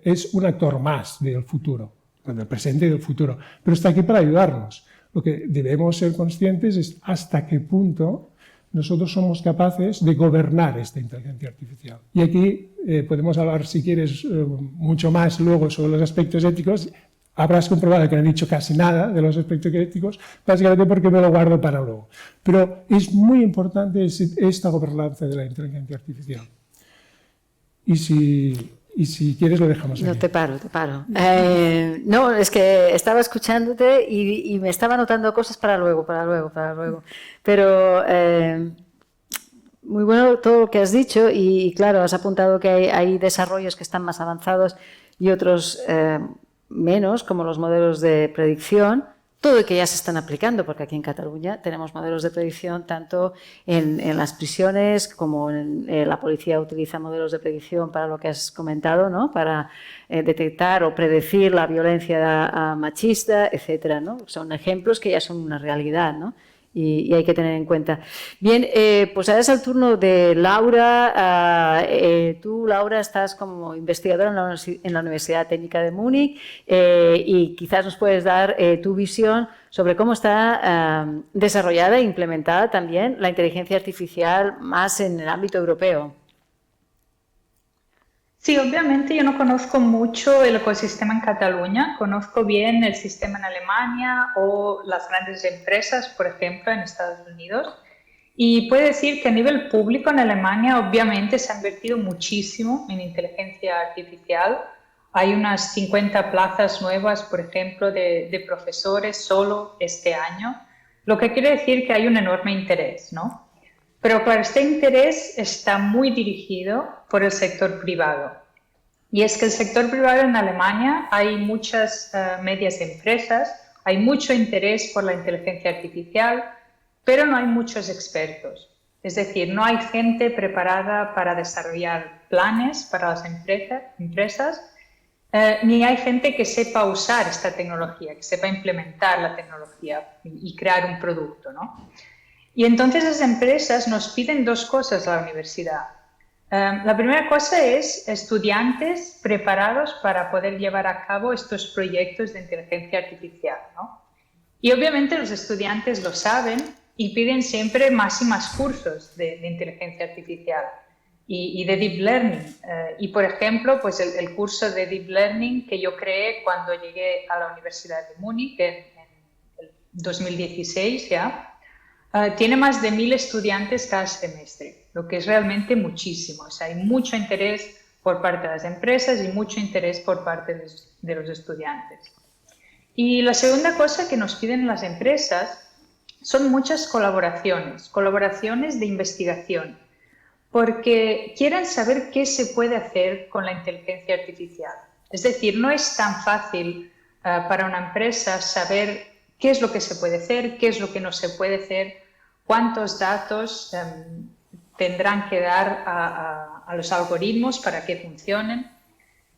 es un actor más del futuro, del presente y del futuro, pero está aquí para ayudarnos. Lo que debemos ser conscientes es hasta qué punto nosotros somos capaces de gobernar esta inteligencia artificial. Y aquí podemos hablar, si quieres, mucho más luego sobre los aspectos éticos. Habrás comprobado que no he dicho casi nada de los aspectos éticos, básicamente porque me lo guardo para luego. Pero es muy importante esta gobernanza de la inteligencia artificial. Y si quieres lo dejamos aquí. No, te paro. No, es que estaba escuchándote y me estaba anotando cosas para luego. Pero muy bueno todo lo que has dicho y claro, has apuntado que hay desarrollos que están más avanzados y otros menos, como los modelos de predicción, todo y que ya se están aplicando, porque aquí en Cataluña tenemos modelos de predicción tanto en las prisiones como la policía utiliza modelos de predicción para lo que has comentado, ¿no? Para detectar o predecir la violencia machista, etcétera, ¿no? Son ejemplos que ya son una realidad, ¿no? Y hay que tener en cuenta. Bien, pues ahora es el turno de Laura. Tú, Laura, estás como investigadora en la Universidad Técnica de Múnich y quizás nos puedes dar tu visión sobre cómo está desarrollada e implementada también la inteligencia artificial más en el ámbito europeo. Sí, obviamente yo no conozco mucho el ecosistema en Cataluña, conozco bien el sistema en Alemania o las grandes empresas, por ejemplo, en Estados Unidos. Y puedo decir que a nivel público en Alemania obviamente se ha invertido muchísimo en inteligencia artificial. Hay unas 50 plazas nuevas, por ejemplo, de profesores solo este año, lo que quiere decir que hay un enorme interés, ¿no? Pero claro, este interés está muy dirigido por el sector privado. Y es que el sector privado en Alemania hay muchas medias empresas, hay mucho interés por la inteligencia artificial, pero no hay muchos expertos. Es decir, no hay gente preparada para desarrollar planes para las empresas, ni hay gente que sepa usar esta tecnología, que sepa implementar la tecnología y crear un producto, ¿no? Y entonces las empresas nos piden dos cosas a la universidad. La primera cosa es estudiantes preparados para poder llevar a cabo estos proyectos de inteligencia artificial, ¿no? Y obviamente los estudiantes lo saben y piden siempre más y más cursos de inteligencia artificial y de Deep Learning. Y, por ejemplo, pues el curso de Deep Learning que yo creé cuando llegué a la Universidad de Múnich en el 2016 ya, tiene más de 1000 estudiantes cada semestre, lo que es realmente muchísimo. O sea, hay mucho interés por parte de las empresas y mucho interés por parte de los estudiantes. Y la segunda cosa que nos piden las empresas son muchas colaboraciones de investigación, porque quieren saber qué se puede hacer con la inteligencia artificial. Es decir, no es tan fácil para una empresa saber qué es lo que se puede hacer, qué es lo que no se puede hacer, cuántos datos tendrán que dar a los algoritmos para que funcionen.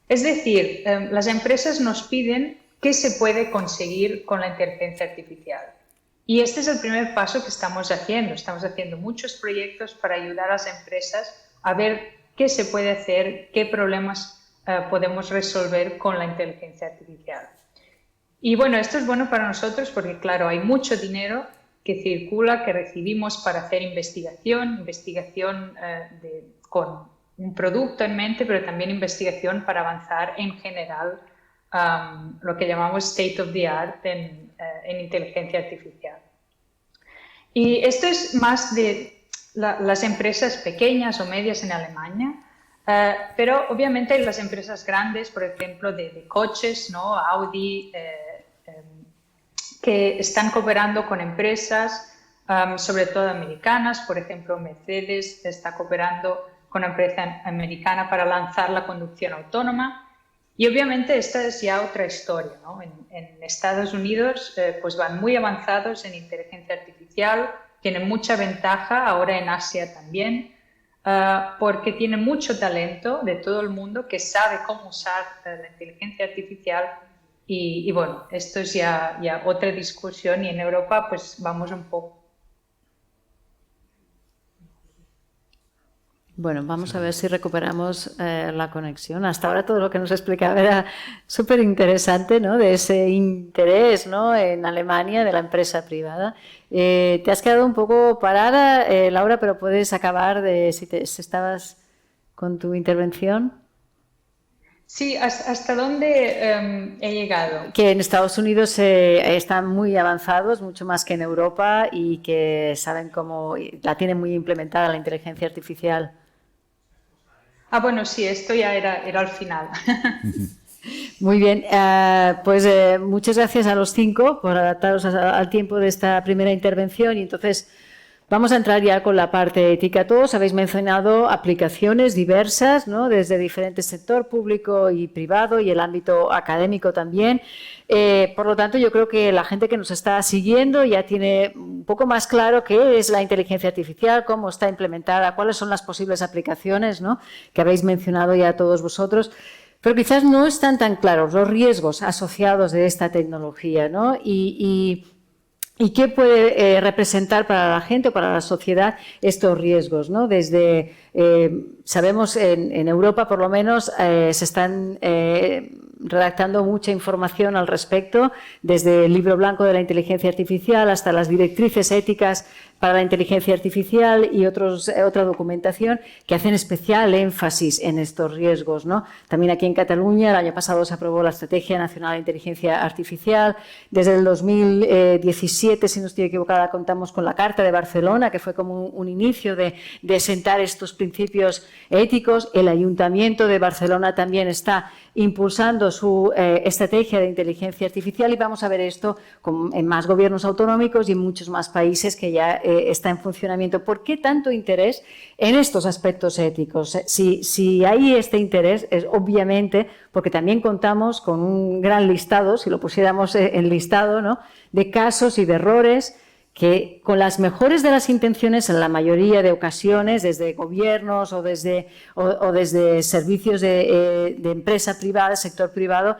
Es decir, las empresas nos piden qué se puede conseguir con la inteligencia artificial. Y este es el primer paso que estamos haciendo. Estamos haciendo muchos proyectos para ayudar a las empresas a ver qué se puede hacer, qué problemas podemos resolver con la inteligencia artificial. Y bueno, esto es bueno para nosotros porque, claro, hay mucho dinero que circula, que recibimos para hacer investigación con un producto en mente, pero también investigación para avanzar en general lo que llamamos state of the art en inteligencia artificial. Y esto es más de las empresas pequeñas o medias en Alemania, pero obviamente hay las empresas grandes, por ejemplo, de coches, ¿no? Audi, que están cooperando con empresas, sobre todo americanas. Por ejemplo, Mercedes está cooperando con una empresa americana para lanzar la conducción autónoma. Y obviamente esta es ya otra historia, ¿no? En Estados Unidos pues van muy avanzados en inteligencia artificial, tienen mucha ventaja, ahora en Asia también, porque tienen mucho talento de todo el mundo que sabe cómo usar la inteligencia artificial. Y bueno, esto es ya otra discusión y en Europa pues vamos un poco. Bueno, vamos a ver si recuperamos la conexión. Hasta ahora todo lo que nos explicaba era súper interesante, ¿no? De ese interés, ¿no? En Alemania de la empresa privada. Te has quedado un poco parada, Laura, pero puedes acabar si estabas con tu intervención. Sí, ¿hasta dónde he llegado? Que en Estados Unidos están muy avanzados, mucho más que en Europa, y que saben cómo la tienen muy implementada la inteligencia artificial. Ah, bueno, sí, esto ya era al final. Muy bien, pues muchas gracias a los 5 por adaptaros al tiempo de esta primera intervención y entonces vamos a entrar ya con la parte ética. Todos habéis mencionado aplicaciones diversas, ¿no? Desde diferentes sector público y privado y el ámbito académico también. Por lo tanto, yo creo que la gente que nos está siguiendo ya tiene un poco más claro qué es la inteligencia artificial, cómo está implementada, cuáles son las posibles aplicaciones, ¿no? Que habéis mencionado ya todos vosotros. Pero quizás no están tan claros los riesgos asociados de esta tecnología, ¿no? Y qué puede representar para la gente o para la sociedad estos riesgos, ¿no? Desde, sabemos en Europa por lo menos se están redactando mucha información al respecto, desde el libro blanco de la inteligencia artificial hasta las directrices éticas para la inteligencia artificial y otra documentación que hacen especial énfasis en estos riesgos, ¿no? También aquí en Cataluña el año pasado se aprobó la Estrategia Nacional de Inteligencia Artificial. Desde el 2017, si no estoy equivocada, contamos con la Carta de Barcelona, que fue como un inicio de sentar estos principios éticos. El Ayuntamiento de Barcelona también está impulsando su estrategia de inteligencia artificial y vamos a ver esto en más gobiernos autonómicos y en muchos más países que ya está en funcionamiento. ¿Por qué tanto interés en estos aspectos éticos? Si hay este interés, es obviamente porque también contamos con un gran listado, si lo pusiéramos en listado, ¿no?, de casos y de errores que, con las mejores de las intenciones, en la mayoría de ocasiones, desde gobiernos o desde servicios de empresa privada, sector privado,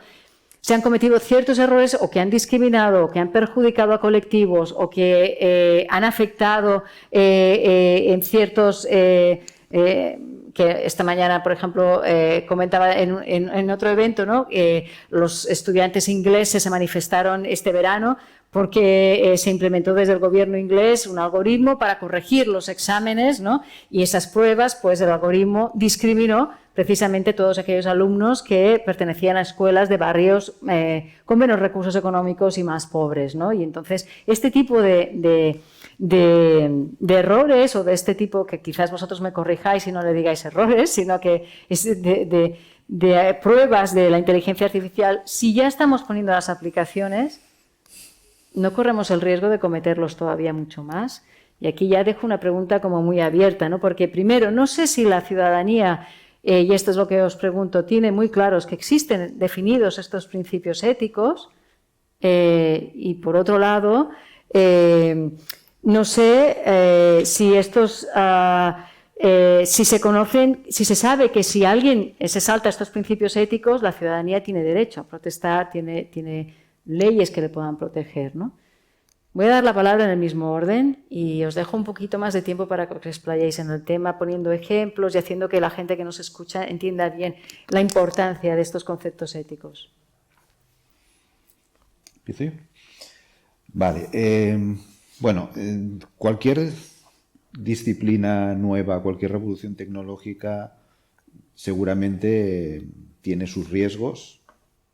se han cometido ciertos errores o que han discriminado o que han perjudicado a colectivos o que han afectado en ciertos... que esta mañana, por ejemplo, comentaba en otro evento, ¿no?, los estudiantes ingleses se manifestaron este verano porque se implementó desde el gobierno inglés un algoritmo para corregir los exámenes, ¿no?, y esas pruebas, pues el algoritmo discriminó precisamente todos aquellos alumnos que pertenecían a escuelas de barrios con menos recursos económicos y más pobres, ¿no? Y entonces este tipo de errores, o de este tipo, que quizás vosotros me corrijáis y no le digáis errores, sino que es de pruebas de la inteligencia artificial, si ya estamos poniendo las aplicaciones, no corremos el riesgo de cometerlos todavía mucho más. Y aquí ya dejo una pregunta como muy abierta, ¿no? Porque primero, no sé si la ciudadanía, y esto es lo que os pregunto, tiene muy claros que existen definidos estos principios éticos, y por otro lado, no sé si estos, si se conocen, si se sabe que si alguien se salta estos principios éticos, la ciudadanía tiene derecho a protestar, tiene leyes que le puedan proteger, ¿no? Voy a dar la palabra en el mismo orden y os dejo un poquito más de tiempo para que os explayéis en el tema, poniendo ejemplos y haciendo que la gente que nos escucha entienda bien la importancia de estos conceptos éticos. ¿Empiezo? Vale. Bueno, cualquier disciplina nueva, cualquier revolución tecnológica seguramente tiene sus riesgos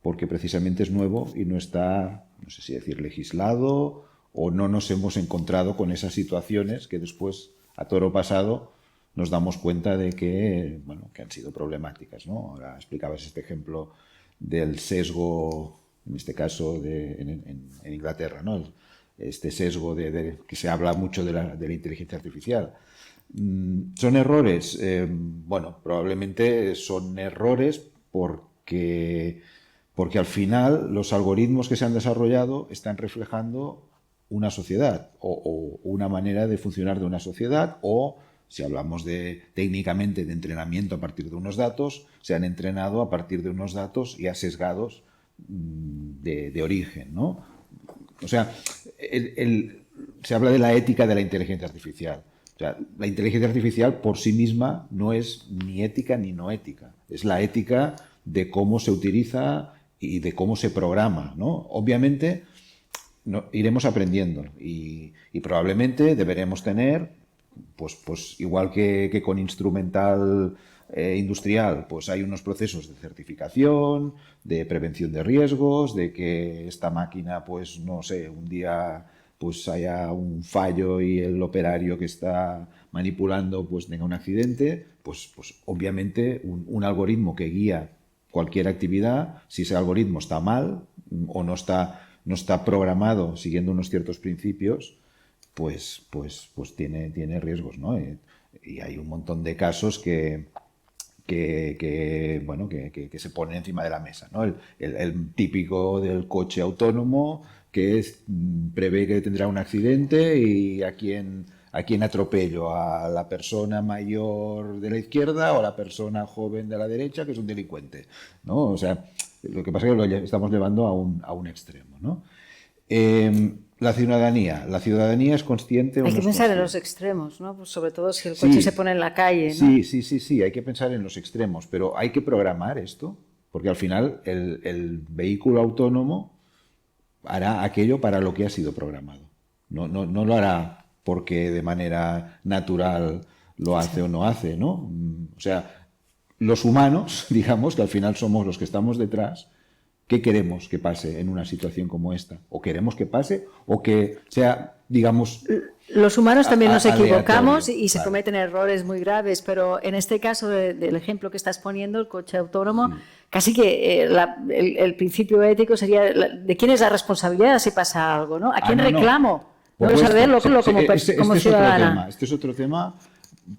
porque precisamente es nuevo y no está, no sé si decir, legislado, o no nos hemos encontrado con esas situaciones que después, a toro pasado, nos damos cuenta de que, bueno, que han sido problemáticas, ¿no? Ahora explicabas este ejemplo del sesgo, en este caso en Inglaterra, ¿no? Este sesgo que se habla mucho de la inteligencia artificial. ¿Son errores? Bueno, probablemente son errores porque al final los algoritmos que se han desarrollado están reflejando una sociedad o una manera de funcionar de una sociedad, o si hablamos técnicamente de entrenamiento a partir de unos datos, se han entrenado a partir de unos datos ya sesgados de origen, ¿no? O sea, se habla de la ética de la inteligencia artificial. O sea, la inteligencia artificial por sí misma no es ni ética ni no ética. Es la ética de cómo se utiliza y de cómo se programa, ¿no? Obviamente iremos aprendiendo y probablemente deberemos tener, pues igual que con instrumental industrial, pues hay unos procesos de certificación, de prevención de riesgos, de que esta máquina, pues no sé, un día pues haya un fallo y el operario que está manipulando pues tenga un accidente, pues obviamente un algoritmo que guía cualquier actividad, si ese algoritmo está mal o no está programado siguiendo unos ciertos principios, pues tiene riesgos, ¿no? Y hay un montón de casos que se ponen encima de la mesa, ¿no? El típico del coche autónomo que prevé que tendrá un accidente y a quién atropello, a la persona mayor de la izquierda o a la persona joven de la derecha que es un delincuente, ¿no? O sea, lo que pasa es que lo estamos llevando a un extremo, ¿no? La ciudadanía es consciente. Hay que pensar en los extremos, ¿no? Pues sobre todo si el coche se pone en la calle, ¿no? Sí, hay que pensar en los extremos, pero hay que programar esto, porque al final el vehículo autónomo hará aquello para lo que ha sido programado. No lo hará porque de manera natural lo hace o no hace, ¿no? O sea, los humanos, digamos, que al final somos los que estamos detrás, ¿qué queremos que pase en una situación como esta? ¿O queremos que pase o que sea, digamos... Los humanos también nos equivocamos aleatorio? Y se cometen errores muy graves, pero en este caso del ejemplo que estás poniendo, el coche autónomo, casi que el principio ético sería de quién es la responsabilidad si pasa algo, ¿no? ¿A quién reclamo? No saberlo como ciudadana. Este es otro tema,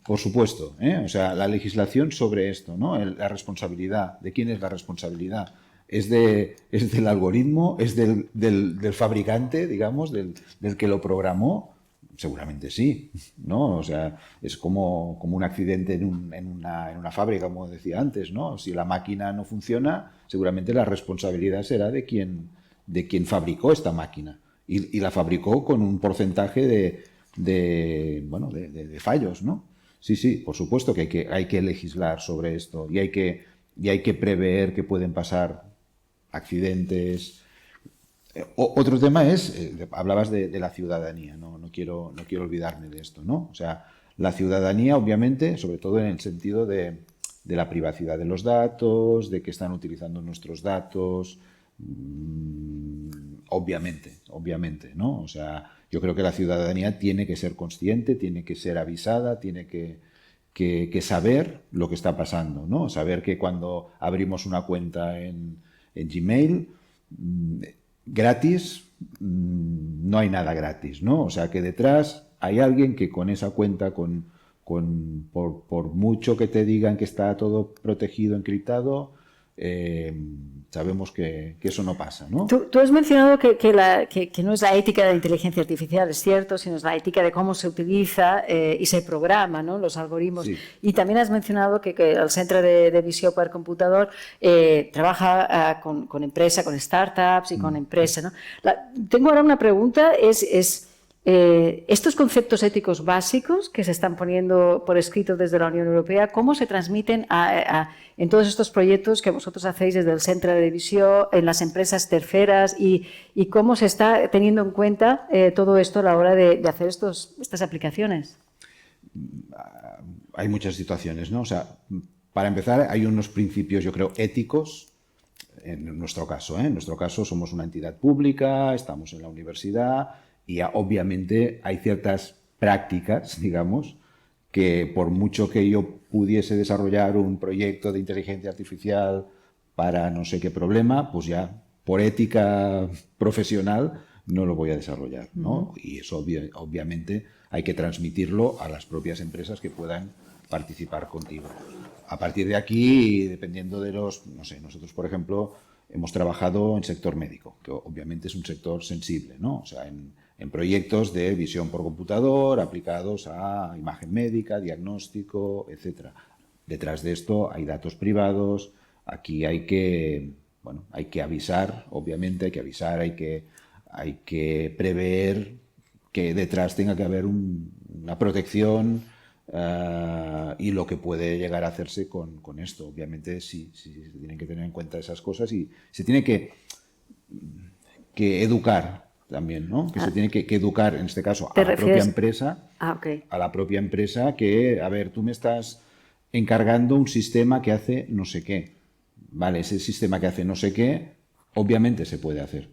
por supuesto, ¿eh? O sea, la legislación sobre esto, ¿no? La responsabilidad. ¿De quién es la responsabilidad? ¿Es del algoritmo? ¿Es del fabricante, digamos, del que lo programó? Seguramente sí, ¿no? O sea, es como un accidente en una fábrica, como decía antes, ¿no? Si la máquina no funciona, seguramente la responsabilidad será de quien fabricó esta máquina. Y la fabricó con un porcentaje de fallos, ¿no? Sí, por supuesto que hay que legislar sobre esto y hay que prever que pueden pasar accidentes. Otro tema es, hablabas de la ciudadanía, no quiero olvidarme de esto, ¿no? O sea, la ciudadanía, obviamente, sobre todo en el sentido de la privacidad de los datos, de que están utilizando nuestros datos, obviamente, ¿no? O sea, yo creo que la ciudadanía tiene que ser consciente, tiene que ser avisada, tiene que saber lo que está pasando, ¿no? Saber que cuando abrimos una cuenta en Gmail, gratis, no hay nada gratis, ¿no? O sea, que detrás hay alguien que con esa cuenta, por mucho que te digan que está todo protegido, encriptado, sabemos que eso no pasa, ¿no? Tú has mencionado que no es la ética de la inteligencia artificial, es cierto, sino es la ética de cómo se utiliza y se programa, ¿no? Los algoritmos. Sí. Y también has mencionado que el Centre de Visió per Computador trabaja con empresas, con startups y con empresas, ¿no? Tengo ahora una pregunta, estos conceptos éticos básicos que se están poniendo por escrito desde la Unión Europea, ¿cómo se transmiten en todos estos proyectos que vosotros hacéis desde el Centre de Visió, en las empresas terceras y cómo se está teniendo en cuenta todo esto a la hora de hacer estas aplicaciones? Hay muchas situaciones, ¿no? O sea, para empezar, hay unos principios, yo creo, éticos en nuestro caso, ¿eh? En nuestro caso somos una entidad pública, estamos en la universidad y obviamente hay ciertas prácticas, digamos, que por mucho que yo pudiese desarrollar un proyecto de inteligencia artificial para no sé qué problema, pues ya por ética profesional no lo voy a desarrollar, ¿no? Y eso obviamente hay que transmitirlo a las propias empresas que puedan participar contigo. A partir de aquí, dependiendo de no sé, nosotros, por ejemplo, hemos trabajado en sector médico, que obviamente es un sector sensible, ¿no? O sea, en proyectos de visión por computador aplicados a imagen médica, diagnóstico, etcétera. Detrás de esto hay datos privados, aquí hay que avisar, obviamente hay que prever que detrás tenga que haber una protección y lo que puede llegar a hacerse con esto. Obviamente sí, se tienen que tener en cuenta esas cosas y se tiene que educar también, ¿no? Que se tiene que educar, en este caso, a la propia empresa. Okay. A la propia empresa que, a ver, tú me estás encargando un sistema que hace no sé qué. Vale, ese sistema que hace no sé qué, obviamente se puede hacer.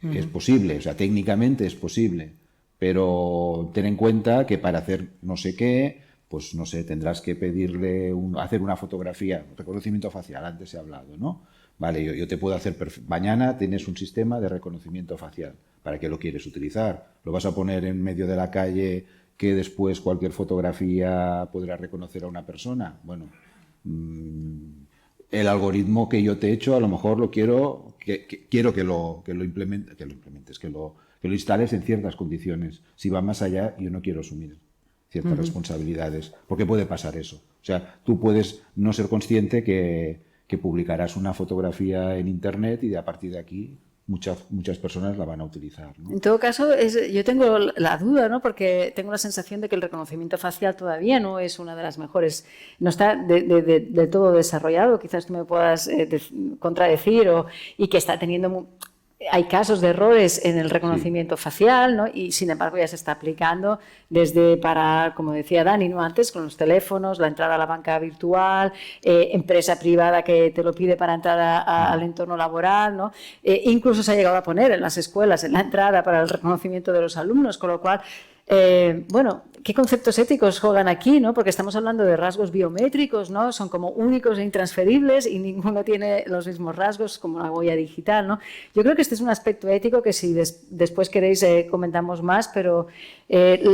Es posible, o sea, técnicamente es posible. Pero ten en cuenta que para hacer no sé qué, pues no sé, tendrás que pedirle hacer una fotografía, reconocimiento facial, antes he hablado, ¿no? Vale, yo te puedo hacer mañana tienes un sistema de reconocimiento facial. ¿Para qué lo quieres utilizar? ¿Lo vas a poner en medio de la calle que después cualquier fotografía podrá reconocer a una persona? Bueno, el algoritmo que yo te he hecho a lo mejor lo quiero que lo implementes, que lo instales en ciertas condiciones. Si va más allá, yo no quiero asumir ciertas responsabilidades, porque puede pasar eso. O sea, tú puedes no ser consciente que publicarás una fotografía en Internet y a partir de aquí muchas personas la van a utilizar, ¿no? En todo caso, yo tengo la duda, ¿no? Porque tengo la sensación de que el reconocimiento facial todavía no es una de las mejores, no está de todo desarrollado, quizás tú me puedas contradecir, y que está teniendo... Hay casos de errores en el reconocimiento facial, ¿no? Y sin embargo ya se está aplicando como decía Dani, ¿no? Antes, con los teléfonos, la entrada a la banca virtual, empresa privada que te lo pide para entrar al entorno laboral, ¿no? Incluso se ha llegado a poner en las escuelas, en la entrada para el reconocimiento de los alumnos, con lo cual Bueno, ¿qué conceptos éticos juegan aquí, ¿no? Porque estamos hablando de rasgos biométricos, ¿no? Son como únicos e intransferibles y ninguno tiene los mismos rasgos como la huella digital, ¿no? Yo creo que este es un aspecto ético que si después queréis comentamos más, pero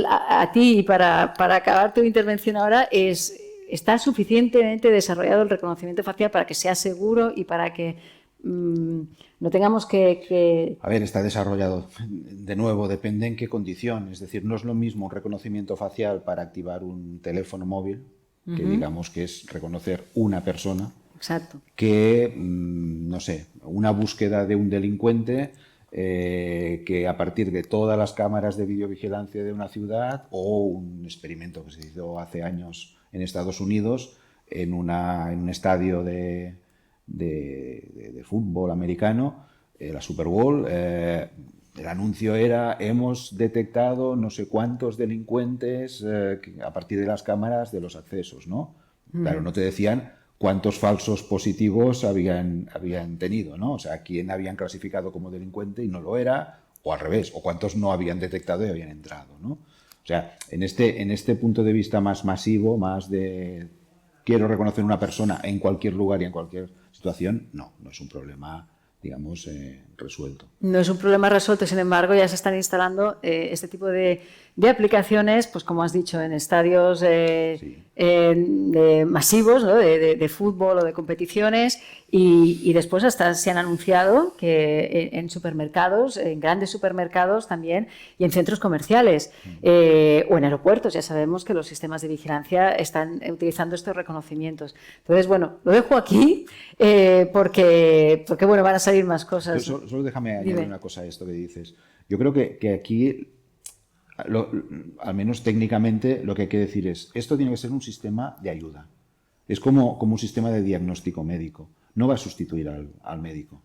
a ti, y para acabar tu intervención ahora, ¿está suficientemente desarrollado el reconocimiento facial para que sea seguro y para que no tengamos que... A ver, está desarrollado. De nuevo, depende en qué condición. Es decir, no es lo mismo un reconocimiento facial para activar un teléfono móvil, que digamos que es reconocer una persona, Exacto. que, no sé, una búsqueda de un delincuente que a partir de todas las cámaras de videovigilancia de una ciudad, o un experimento que se hizo hace años en Estados Unidos en un estadio de fútbol americano, la Super Bowl. El anuncio era: hemos detectado no sé cuántos delincuentes a partir de las cámaras de los accesos, ¿no? Claro, no te decían cuántos falsos positivos habían tenido, ¿no? O sea, quién habían clasificado como delincuente y no lo era, o al revés, o cuántos no habían detectado y habían entrado, ¿no? O sea, en este punto de vista más masivo, más de quiero reconocer una persona en cualquier lugar y en cualquier situación, no es un problema, digamos, resuelto. No es un problema resuelto, sin embargo, ya se están instalando este tipo de aplicaciones, pues como has dicho, en estadios masivos, ¿no? de fútbol o de competiciones, y después hasta se han anunciado que en supermercados, en grandes supermercados también, y en centros comerciales o en aeropuertos. Ya sabemos que los sistemas de vigilancia están utilizando estos reconocimientos. Entonces, bueno, lo dejo aquí porque bueno, van a salir más cosas. Solo déjame añadir una cosa a esto que dices. Yo creo que aquí, al menos técnicamente, lo que hay que decir es: esto tiene que ser un sistema de ayuda. Es como un sistema de diagnóstico médico. No va a sustituir al médico.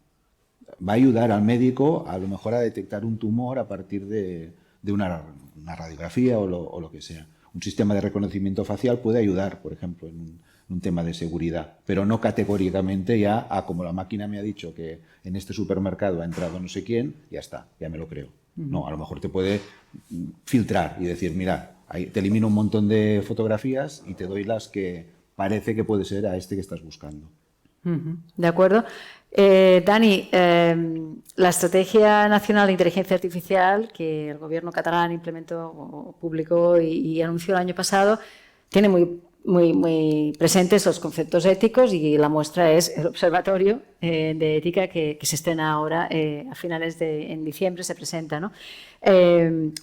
Va a ayudar al médico a lo mejor a detectar un tumor a partir de una radiografía o lo que sea. Un sistema de reconocimiento facial puede ayudar, por ejemplo, en un tema de seguridad, pero no categóricamente ya como la máquina me ha dicho que en este supermercado ha entrado no sé quién, ya está, ya me lo creo. No, a lo mejor te puede filtrar y decir: mira, ahí te elimino un montón de fotografías y te doy las que parece que puede ser a este que estás buscando. De acuerdo. Dani, la Estrategia Nacional de Inteligencia Artificial que el gobierno catalán implementó, publicó y anunció el año pasado, tiene muy presentes los conceptos éticos, y la muestra es el Observatorio de Ética que se estrena ahora a finales en diciembre, se presenta, ¿no?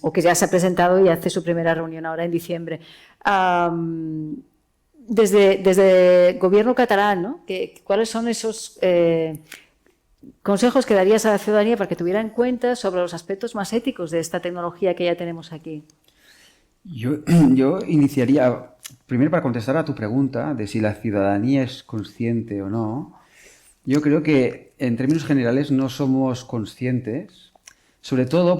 O que ya se ha presentado y hace su primera reunión ahora en diciembre. Desde el gobierno catalán, ¿no? ¿Cuáles son esos consejos que darías a la ciudadanía para que tuviera en cuenta sobre los aspectos más éticos de esta tecnología que ya tenemos aquí? Yo iniciaría, primero, para contestar a tu pregunta de si la ciudadanía es consciente o no. Yo creo que en términos generales no somos conscientes, sobre todo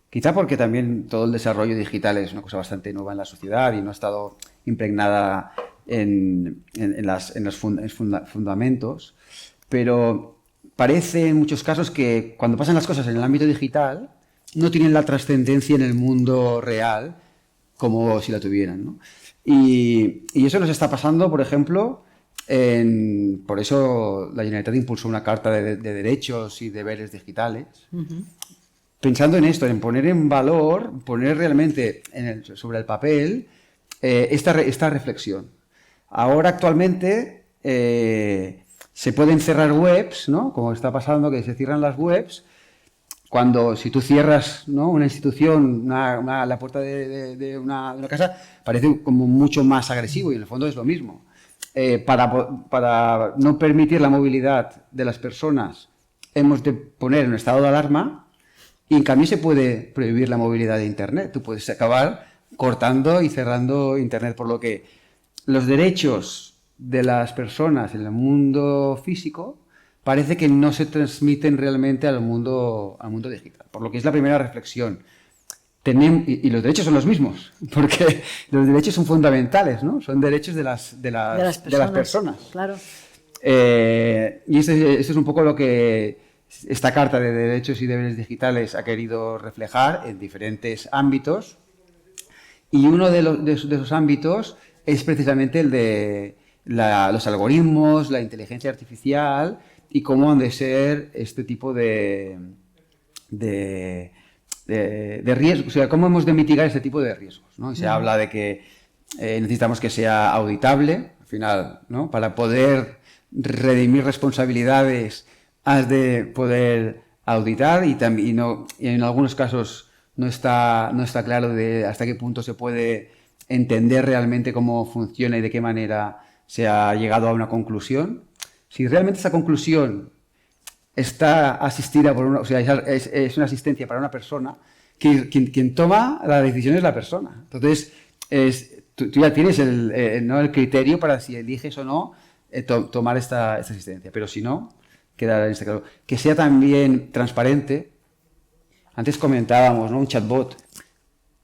quizá porque también todo el desarrollo digital es una cosa bastante nueva en la sociedad y no ha estado impregnada en los fundamentos, pero parece en muchos casos que cuando pasan las cosas en el ámbito digital no tienen la trascendencia en el mundo real como si la tuvieran, ¿no? Y eso nos está pasando, por ejemplo, por eso la Generalitat impulsó una carta de derechos y deberes digitales, pensando en esto, en poner en valor, poner realmente sobre el papel esta reflexión. Ahora, actualmente, se pueden cerrar webs, ¿no? Como está pasando, que se cierran las webs, si tú cierras, ¿no?, una institución, la puerta de una casa, parece como mucho más agresivo, y en el fondo es lo mismo. Para no permitir la movilidad de las personas, hemos de poner un estado de alarma, y en cambio se puede prohibir la movilidad de Internet. Tú puedes acabar cortando y cerrando Internet, por lo que los derechos de las personas en el mundo físico parece que no se transmiten realmente al mundo digital. Por lo que es la primera reflexión. Y los derechos son los mismos, porque los derechos son fundamentales, ¿no? Son derechos de las personas. Claro. Y esto es un poco lo que esta Carta de Derechos y Deberes Digitales ha querido reflejar en diferentes ámbitos, y uno de esos ámbitos es precisamente el de los algoritmos, la inteligencia artificial y cómo han de ser este tipo de riesgos, o sea, cómo hemos de mitigar este tipo de riesgos, ¿no? Y se habla de que necesitamos que sea auditable, al final, ¿no? Para poder redimir responsabilidades has de poder auditar, y en algunos casos no está claro de hasta qué punto se puede entender realmente cómo funciona y de qué manera se ha llegado a una conclusión. Si realmente esa conclusión está asistida por una, o sea, es una asistencia para una persona, quien toma la decisión es la persona. Entonces, tú ya tienes el criterio para si eliges o no tomar esta asistencia. Pero si no, queda en este caso. Que sea también transparente. Antes comentábamos, ¿no? Un chatbot.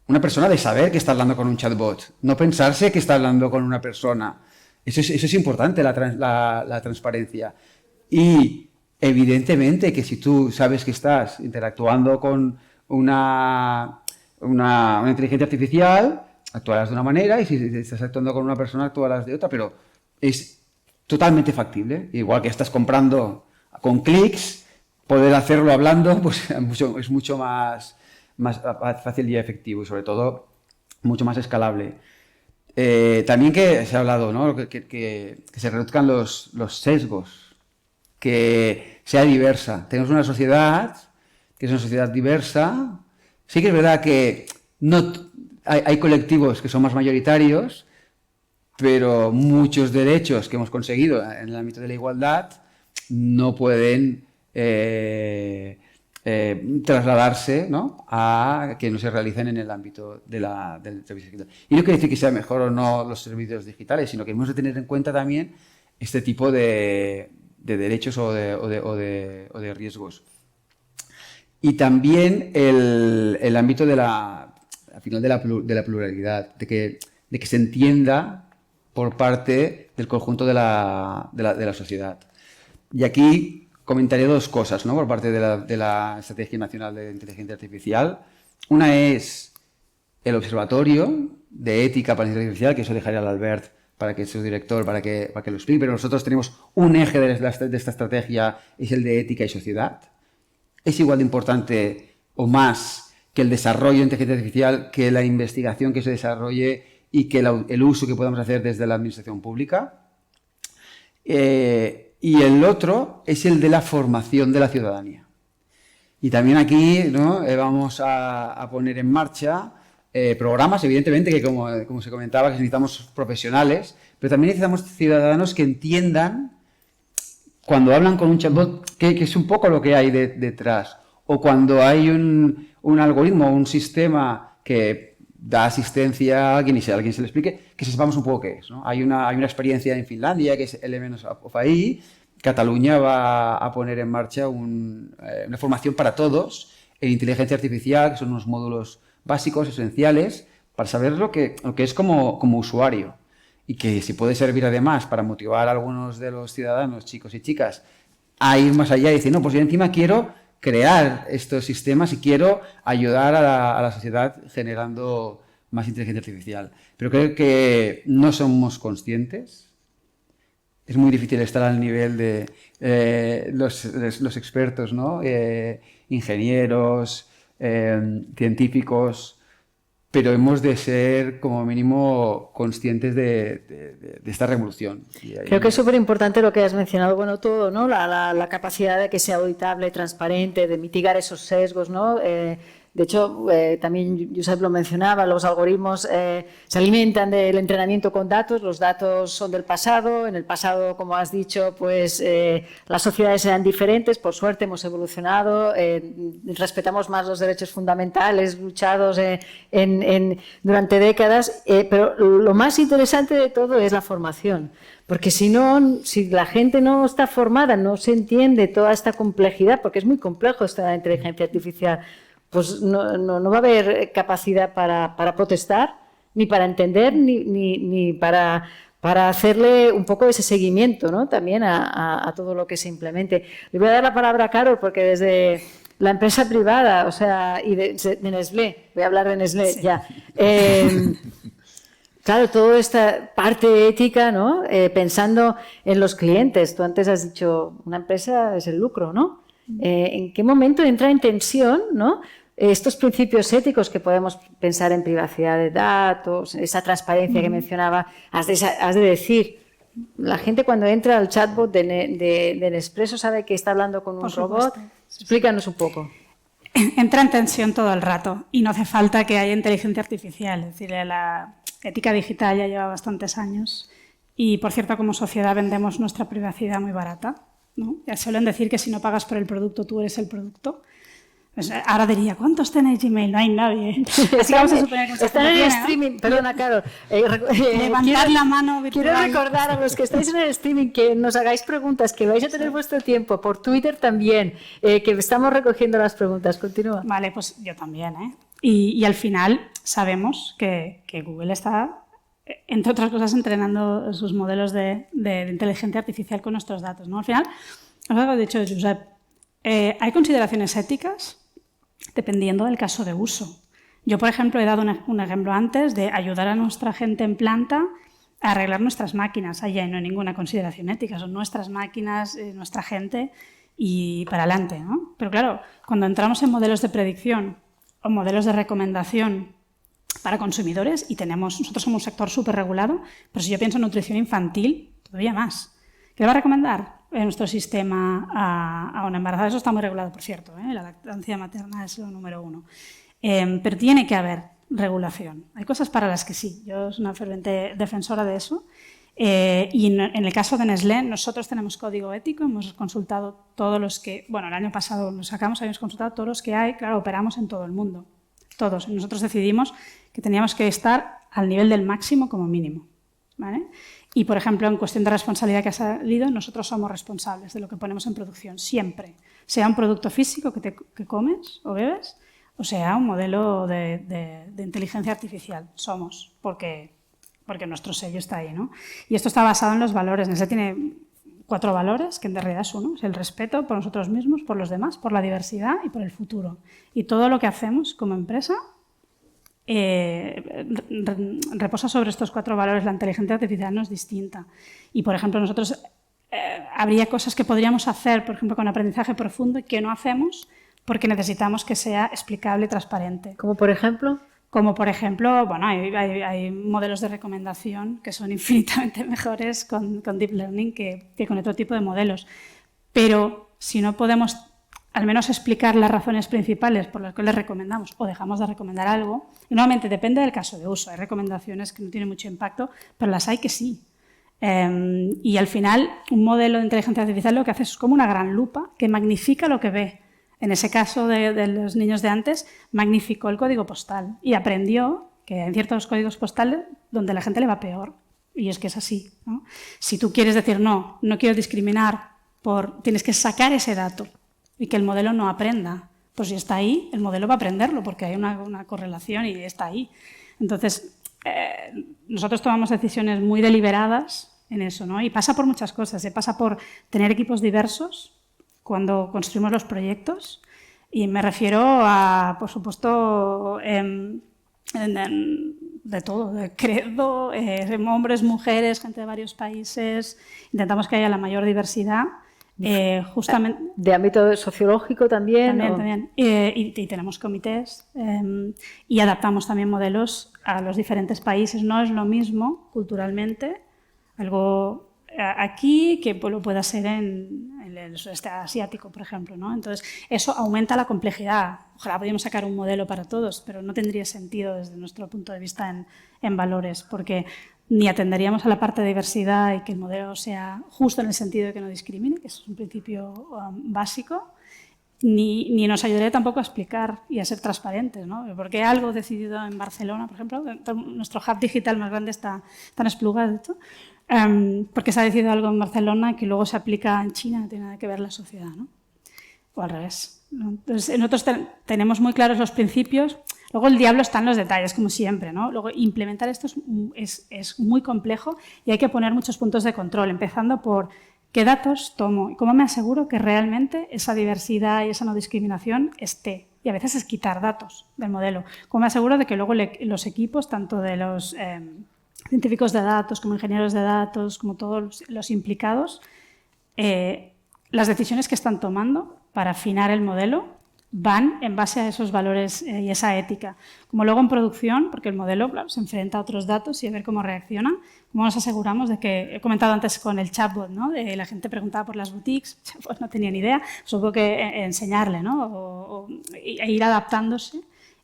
Una persona de saber que está hablando con un chatbot, no pensarse que está hablando con una persona. Eso es importante, la transparencia. Y evidentemente que si tú sabes que estás interactuando con una inteligencia artificial, actuarás de una manera, y si estás actuando con una persona, actuarás de otra, pero es totalmente factible. Igual que estás comprando con clics, poder hacerlo hablando, pues es mucho más fácil y efectivo, y sobre todo mucho más escalable. También que se ha hablado, ¿no? Que se reduzcan los sesgos, que sea diversa. Tenemos una sociedad que es una sociedad diversa. Sí que es verdad que hay colectivos que son más mayoritarios, pero muchos derechos que hemos conseguido en el ámbito de la igualdad no pueden trasladarse, ¿no? A que no se realicen en el ámbito del servicio digital. Y no quiere decir que sea mejor o no los servicios digitales, sino que hemos de tener en cuenta también este tipo de derechos o de riesgos. Y también el ámbito al final de la pluralidad, de que se entienda por parte del conjunto de la sociedad. Y aquí comentaré dos cosas, ¿no? Por parte de la Estrategia Nacional de Inteligencia Artificial. Una es el Observatorio de Ética para la Inteligencia Artificial, que eso dejaré al Albert para que sea su director, para que lo explique, pero nosotros tenemos un eje de esta estrategia, es el de ética y sociedad. Es igual de importante o más que el desarrollo de inteligencia artificial, que la investigación que se desarrolle y que el uso que podamos hacer desde la administración pública. Y el otro es el de la formación de la ciudadanía. Y también aquí, ¿no? Vamos a poner en marcha programas, evidentemente, que como se comentaba, que necesitamos profesionales, pero también necesitamos ciudadanos que entiendan, cuando hablan con un chatbot, que es un poco lo que hay detrás. O cuando hay un algoritmo, un sistema que da asistencia a alguien y si a alguien se le explique, que sepamos un poco qué es, ¿no? Hay una experiencia en Finlandia, que es Elements of AI. Cataluña va a poner en marcha una formación para todos en inteligencia artificial, que son unos módulos básicos, esenciales, para saber lo que es como usuario. Y que si puede servir además para motivar a algunos de los ciudadanos, chicos y chicas, a ir más allá y decir, no, pues yo encima quiero crear estos sistemas y quiero ayudar a la sociedad generando más inteligencia artificial. Pero creo que no somos conscientes. Es muy difícil estar al nivel de los expertos, ¿no? Ingenieros, científicos, pero hemos de ser como mínimo conscientes de esta revolución. Creo que es súper importante lo que has mencionado, bueno, todo, ¿no? La capacidad de que sea auditable, transparente, de mitigar esos sesgos, ¿no? De hecho, también Josep lo mencionaba, los algoritmos se alimentan del entrenamiento con datos, los datos son del pasado, en el pasado, como has dicho, pues las sociedades eran diferentes, por suerte hemos evolucionado, respetamos más los derechos fundamentales luchados durante décadas, pero lo más interesante de todo es la formación. Porque si la gente no está formada, no se entiende toda esta complejidad, porque es muy complejo esta inteligencia artificial, pues no va a haber capacidad para protestar, ni para entender, ni para para hacerle un poco ese seguimiento, ¿no? También a todo lo que se implemente. Le voy a dar la palabra a Carol porque desde la empresa privada, o sea, y de Nestlé, voy a hablar de Nestlé ya. Claro, toda esta parte ética, ¿no? Pensando en los clientes. Tú antes has dicho, una empresa es el lucro, ¿no? ¿En qué momento entra en tensión, ¿no? Estos principios éticos que podemos pensar en privacidad de datos, esa transparencia que mencionaba, has de decir, la gente cuando entra al chatbot de Nespresso sabe que está hablando con un robot. Explícanos un poco. Entra en tensión todo el rato y no hace falta que haya inteligencia artificial. Es decir, la ética digital ya lleva bastantes años y, por cierto, como sociedad vendemos nuestra privacidad muy barata, ¿no? Ya suelen decir que si no pagas por el producto, tú eres el producto. Pues ahora diría, ¿cuántos tenéis Gmail? No hay nadie. Así vamos a suponer que están en el streaming. Perdona, Carol. Levantar la mano virtual. Quiero recordar a los que estáis en el streaming que nos hagáis preguntas, que vais a tener vuestro tiempo. Por Twitter también, que estamos recogiendo las preguntas. Continúa. Vale, pues yo también, ¿eh? Y al final sabemos que Google está, entre otras cosas, entrenando sus modelos de inteligencia artificial con nuestros datos, ¿no? Al final, os lo he dicho, Josep, hay consideraciones éticas dependiendo del caso de uso. Yo, por ejemplo, he dado un ejemplo antes de ayudar a nuestra gente en planta a arreglar nuestras máquinas. Ahí no hay ninguna consideración ética, son nuestras máquinas, nuestra gente y para adelante, ¿no? Pero claro, cuando entramos en modelos de predicción o modelos de recomendación para consumidores, y nosotros somos un sector súper regulado, pero si yo pienso en nutrición infantil, todavía más. ¿Qué le va a recomendar nuestro sistema a una embarazada? Eso está muy regulado, por cierto, ¿eh? La lactancia materna es lo número 1. Pero tiene que haber regulación. Hay cosas para las que sí. Yo soy una ferviente defensora de eso. Y en el caso de Nestlé, nosotros tenemos código ético, hemos consultado todos los que, bueno, el año pasado nos sacamos, habíamos consultado todos los que hay, claro, operamos en todo el mundo, todos. Y nosotros decidimos que teníamos que estar al nivel del máximo como mínimo, ¿vale? Y, por ejemplo, en cuestión de responsabilidad que ha salido, nosotros somos responsables de lo que ponemos en producción, siempre. Sea un producto físico que comes o bebes, o sea un modelo de inteligencia artificial. Somos, porque nuestro sello está ahí, ¿no? Y esto está basado en los valores. Nestlé tiene 4 valores, que en realidad es uno. Es el respeto por nosotros mismos, por los demás, por la diversidad y por el futuro. Y todo lo que hacemos como empresa reposa sobre estos 4 valores. La inteligencia artificial no es distinta. Y, por ejemplo, nosotros habría cosas que podríamos hacer, por ejemplo, con aprendizaje profundo y que no hacemos porque necesitamos que sea explicable y transparente. ¿Como por ejemplo? Como por ejemplo, bueno, hay modelos de recomendación que son infinitamente mejores con Deep Learning que con otro tipo de modelos. Pero si no podemos al menos explicar las razones principales por las que les recomendamos o dejamos de recomendar algo, y nuevamente depende del caso de uso. Hay recomendaciones que no tienen mucho impacto, pero las hay que sí. Y al final, un modelo de inteligencia artificial lo que hace es como una gran lupa que magnifica lo que ve. En ese caso de los niños de antes, magnificó el código postal y aprendió que hay ciertos códigos postales donde la gente le va peor. Y es que es así, ¿no? Si tú quieres decir no quiero discriminar, tienes que sacar ese dato y que el modelo no aprenda. Pues si está ahí, el modelo va a aprenderlo porque hay una correlación y está ahí. Entonces, nosotros tomamos decisiones muy deliberadas en eso, ¿no? Y pasa por muchas cosas. Pasa por tener equipos diversos cuando construimos los proyectos, y me refiero a, por supuesto, de todo, de credo, hombres, mujeres, gente de varios países. Intentamos que haya la mayor diversidad. Justamente de ámbito sociológico también. También. Y tenemos comités y adaptamos también modelos a los diferentes países. No es lo mismo culturalmente algo aquí que lo pueda ser en el sudeste asiático, por ejemplo, ¿no? Entonces, eso aumenta la complejidad. Ojalá podríamos sacar un modelo para todos, pero no tendría sentido desde nuestro punto de vista en valores, porque ni atenderíamos a la parte de diversidad y que el modelo sea justo en el sentido de que no discrimine, que es un principio básico, ni nos ayudaría tampoco a explicar y a ser transparentes, ¿no? Porque algo decidido en Barcelona, por ejemplo, nuestro hub digital más grande está en Esplugas, de hecho, porque se ha decidido algo en Barcelona que luego se aplica en China, no tiene nada que ver la sociedad, ¿no? O al revés, ¿no? Entonces, nosotros tenemos muy claros los principios. Luego el diablo está en los detalles, como siempre, ¿no? Luego implementar esto es muy complejo y hay que poner muchos puntos de control, empezando por qué datos tomo y cómo me aseguro que realmente esa diversidad y esa no discriminación esté. Y a veces es quitar datos del modelo. Cómo me aseguro de que luego los equipos, tanto de los científicos de datos como ingenieros de datos, como todos los implicados, las decisiones que están tomando para afinar el modelo van en base a esos valores y esa ética. Como luego en producción, porque el modelo, claro, se enfrenta a otros datos y a ver cómo reacciona, cómo nos aseguramos de que, he comentado antes con el chatbot, ¿no? De la gente preguntaba por las boutiques, pues no tenía ni idea, pues hubo que enseñarle, ¿no? E ir adaptándose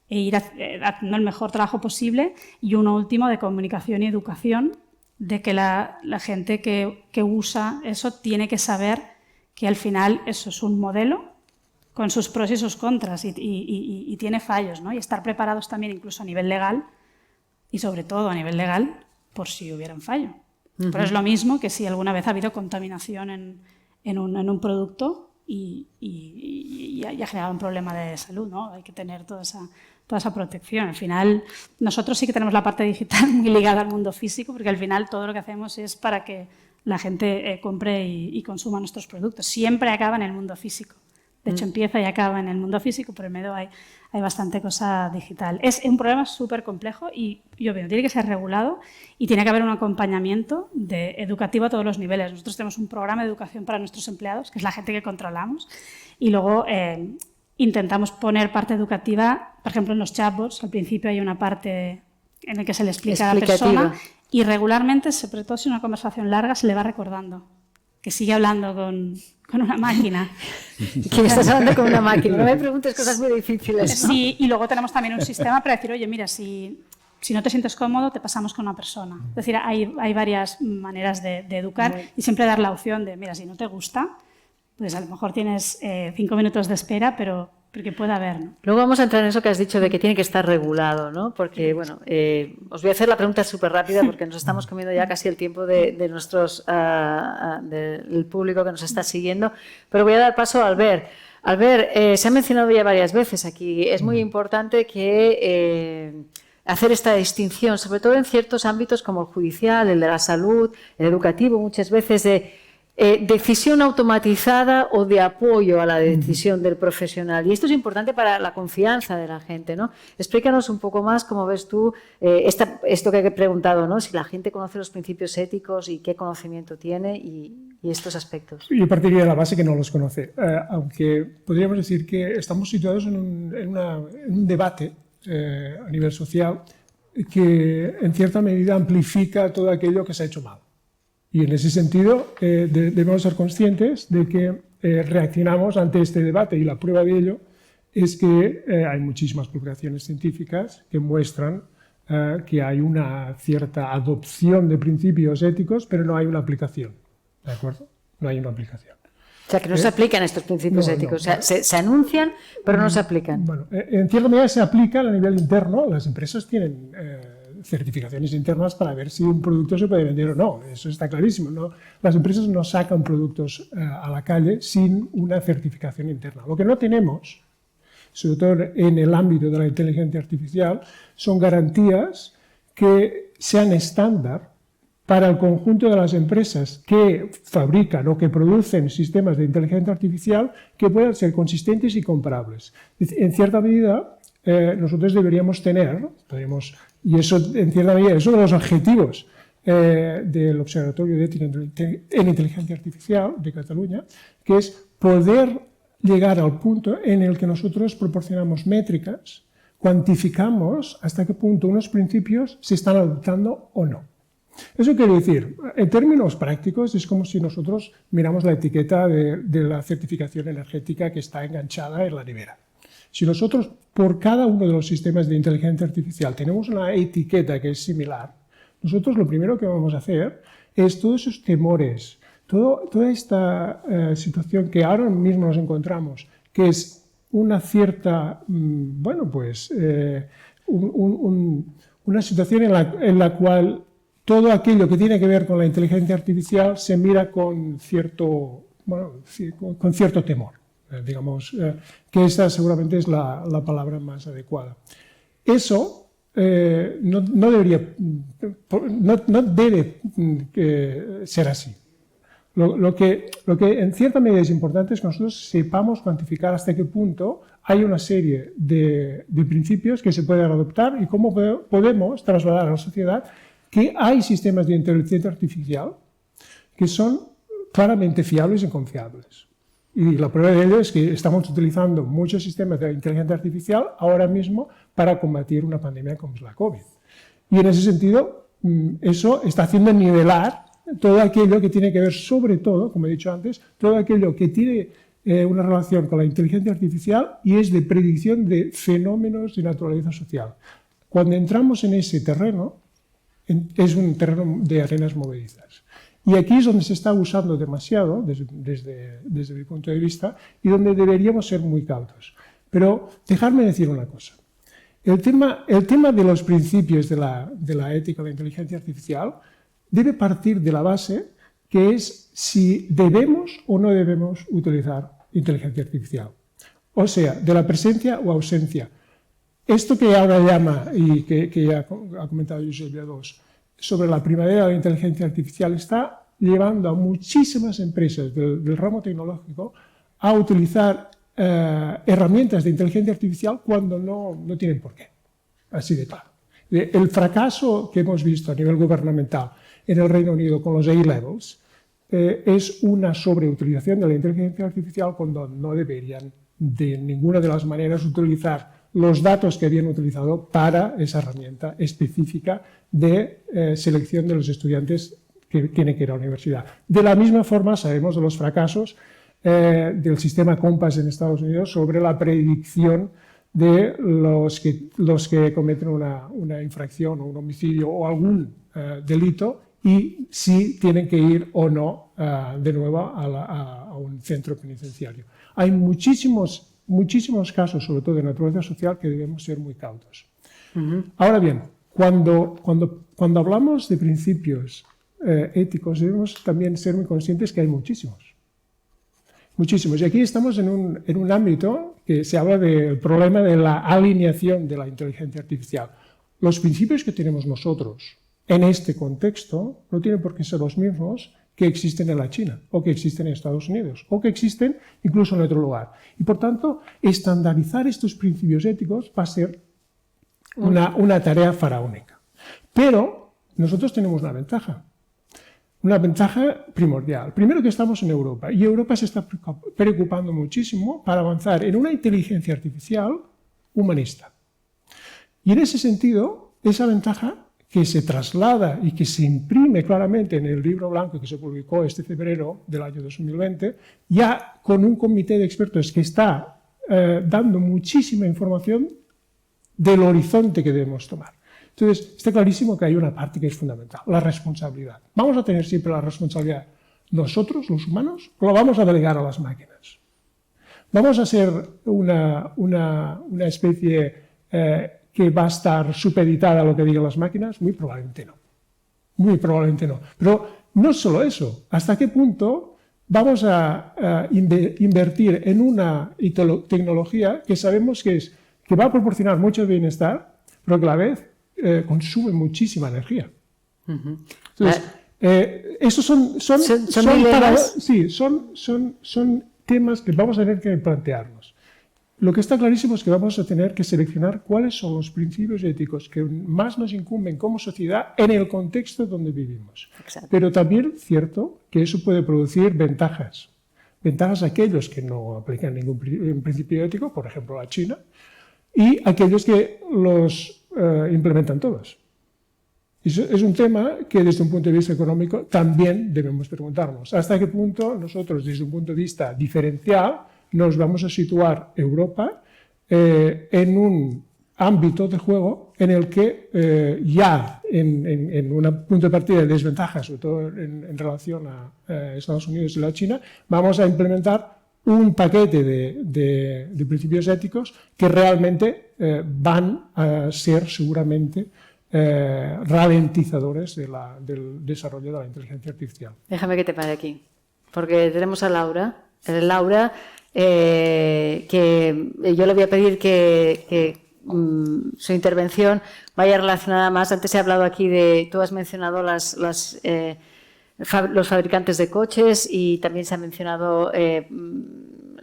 e ir haciendo el mejor trabajo posible. Y uno último de comunicación y educación, de que la gente que usa eso tiene que saber que al final eso es un modelo con sus pros y sus contras y tiene fallos, ¿no? Y estar preparados también incluso a nivel legal y sobre todo a nivel legal por si hubiera un fallo. Pero es lo mismo que si alguna vez ha habido contaminación en un producto y ha generado un problema de salud, ¿no? Hay que tener toda esa protección. Al final, nosotros sí que tenemos la parte digital muy ligada al mundo físico, porque al final todo lo que hacemos es para que la gente compre y consuma nuestros productos. Siempre acaba en el mundo físico. De hecho, empieza y acaba en el mundo físico, pero en medio hay bastante cosa digital. Es un problema súper complejo y yo veo, tiene que ser regulado y tiene que haber un acompañamiento educativo a todos los niveles. Nosotros tenemos un programa de educación para nuestros empleados, que es la gente que controlamos, y luego intentamos poner parte educativa, por ejemplo, en los chatbots. Al principio hay una parte en la que se le explica a la persona y regularmente, sobre todo si es una conversación larga, se le va recordando que sigue hablando con una máquina. Que estás hablando con una máquina. No me preguntes cosas muy difíciles, ¿no? Sí, y luego tenemos también un sistema para decir, oye, mira, si no te sientes cómodo, te pasamos con una persona. Es decir, hay varias maneras de educar y siempre dar la opción de, mira, si no te gusta, pues a lo mejor tienes 5 minutos de espera, pero que pueda haber, ¿no? Luego vamos a entrar en eso que has dicho de que tiene que estar regulado, ¿no? Porque, bueno, os voy a hacer la pregunta súper rápida porque nos estamos comiendo ya casi el tiempo de nuestros del público que nos está siguiendo, pero voy a dar paso a Albert. Albert, se ha mencionado ya varias veces aquí, es muy importante que hacer esta distinción, sobre todo en ciertos ámbitos como el judicial, el de la salud, el educativo, muchas veces de decisión automatizada o de apoyo a la decisión del profesional. Y esto es importante para la confianza de la gente, ¿no? Explícanos un poco más cómo ves tú esto que he preguntado, ¿no? Si la gente conoce los principios éticos y qué conocimiento tiene y estos aspectos. Yo partiría de la base que no los conoce, aunque podríamos decir que estamos situados en un debate a nivel social que en cierta medida amplifica todo aquello que se ha hecho mal. Y en ese sentido debemos ser conscientes de que reaccionamos ante este debate y la prueba de ello es que hay muchísimas publicaciones científicas que muestran que hay una cierta adopción de principios éticos, pero no hay una aplicación. ¿De acuerdo? No hay una aplicación. O sea, que no se aplican estos principios éticos. No. O sea, se anuncian, pero no se aplican. Bueno, en cierta medida se aplican a nivel interno. Las empresas tienen certificaciones internas para ver si un producto se puede vender o no. Eso está clarísimo, ¿no? Las empresas no sacan productos a la calle sin una certificación interna. Lo que no tenemos, sobre todo en el ámbito de la inteligencia artificial, son garantías que sean estándar para el conjunto de las empresas que fabrican o que producen sistemas de inteligencia artificial que puedan ser consistentes y comparables. En cierta medida, nosotros deberíamos tener, y eso en cierta medida es uno de los objetivos del Observatorio de Ética en Inteligencia Artificial de Cataluña, que es poder llegar al punto en el que nosotros proporcionamos métricas, cuantificamos hasta qué punto unos principios se están adoptando o no. Eso quiere decir, en términos prácticos, es como si nosotros miramos la etiqueta de la certificación energética que está enganchada en la nevera. Si nosotros, por cada uno de los sistemas de inteligencia artificial, tenemos una etiqueta que es similar, nosotros lo primero que vamos a hacer es todos esos temores, toda esta situación que ahora mismo nos encontramos, que es una cierta, una situación en la cual todo aquello que tiene que ver con la inteligencia artificial se mira con cierto temor. Digamos que esta seguramente es la palabra más adecuada. Eso no debe ser así. Lo que en cierta medida es importante es que nosotros sepamos cuantificar hasta qué punto hay una serie de principios que se pueden adoptar y cómo podemos trasladar a la sociedad que hay sistemas de inteligencia artificial que son claramente fiables y confiables. Y la prueba de ello es que estamos utilizando muchos sistemas de inteligencia artificial ahora mismo para combatir una pandemia como es la COVID. Y en ese sentido, eso está haciendo nivelar todo aquello que tiene que ver, sobre todo, como he dicho antes, todo aquello que tiene una relación con la inteligencia artificial y es de predicción de fenómenos de naturaleza social. Cuando entramos en ese terreno, es un terreno de arenas movedizas. Y aquí es donde se está usando demasiado, desde mi punto de vista, y donde deberíamos ser muy cautos. Pero dejadme decir una cosa. El tema de los principios de la ética de la inteligencia artificial debe partir de la base que es si debemos o no debemos utilizar inteligencia artificial. O sea, de la presencia o ausencia. Esto que ahora llama, y que ya ha comentado Josep Lladós, sobre la primavera de la inteligencia artificial, está llevando a muchísimas empresas del ramo tecnológico a utilizar herramientas de inteligencia artificial cuando no tienen por qué. Así de claro. El fracaso que hemos visto a nivel gubernamental en el Reino Unido con los A-levels es una sobreutilización de la inteligencia artificial cuando no deberían de ninguna de las maneras utilizar los datos que habían utilizado para esa herramienta específica de selección de los estudiantes que tienen que ir a la universidad. De la misma forma sabemos de los fracasos del sistema COMPAS en Estados Unidos sobre la predicción de los que cometen una infracción o un homicidio o algún delito y si tienen que ir o no de nuevo a un centro penitenciario. Hay muchísimos casos, sobre todo de naturaleza social, que debemos ser muy cautos. Ahora bien, cuando hablamos de principios éticos, debemos también ser muy conscientes que hay muchísimos. Y aquí estamos en un ámbito que se habla del problema de la alineación de la inteligencia artificial. Los principios que tenemos nosotros en este contexto no tienen por qué ser los mismos que existen en la China, o que existen en Estados Unidos, o que existen incluso en otro lugar. Y por tanto, estandarizar estos principios éticos va a ser una tarea faraónica. Pero nosotros tenemos una ventaja primordial. Primero que estamos en Europa, y Europa se está preocupando muchísimo para avanzar en una inteligencia artificial humanista. Y en ese sentido, esa ventaja que se traslada y que se imprime claramente en el libro blanco que se publicó este febrero del año 2020, ya con un comité de expertos que está dando muchísima información del horizonte que debemos tomar. Entonces, está clarísimo que hay una parte que es fundamental, la responsabilidad. ¿Vamos a tener siempre la responsabilidad nosotros, los humanos, o lo vamos a delegar a las máquinas? ¿Vamos a ser una especie que va a estar supeditada a lo que digan las máquinas? Muy probablemente no. Muy probablemente no. Pero no solo eso. ¿Hasta qué punto vamos a invertir en una tecnología que sabemos que va a proporcionar mucho bienestar, pero que a la vez consume muchísima energía? Entonces, esos son temas que vamos a tener que plantearnos. Lo que está clarísimo es que vamos a tener que seleccionar cuáles son los principios éticos que más nos incumben como sociedad en el contexto donde vivimos. Exacto. Pero también es cierto que eso puede producir ventajas. Ventajas a aquellos que no aplican ningún principio ético, por ejemplo la China, y aquellos que los implementan todos. Eso es un tema que desde un punto de vista económico también debemos preguntarnos. ¿Hasta qué punto nosotros, desde un punto de vista diferencial, nos vamos a situar Europa en un ámbito de juego en el que ya en un punto de partida de desventaja, sobre todo en relación a Estados Unidos y la China, vamos a implementar un paquete de principios éticos que realmente van a ser seguramente ralentizadores del desarrollo de la inteligencia artificial. Déjame que te pare aquí, porque tenemos a Laura. Laura, que yo le voy a pedir que su intervención vaya relacionada más. Antes he hablado aquí tú has mencionado los fabricantes de coches y también se ha mencionado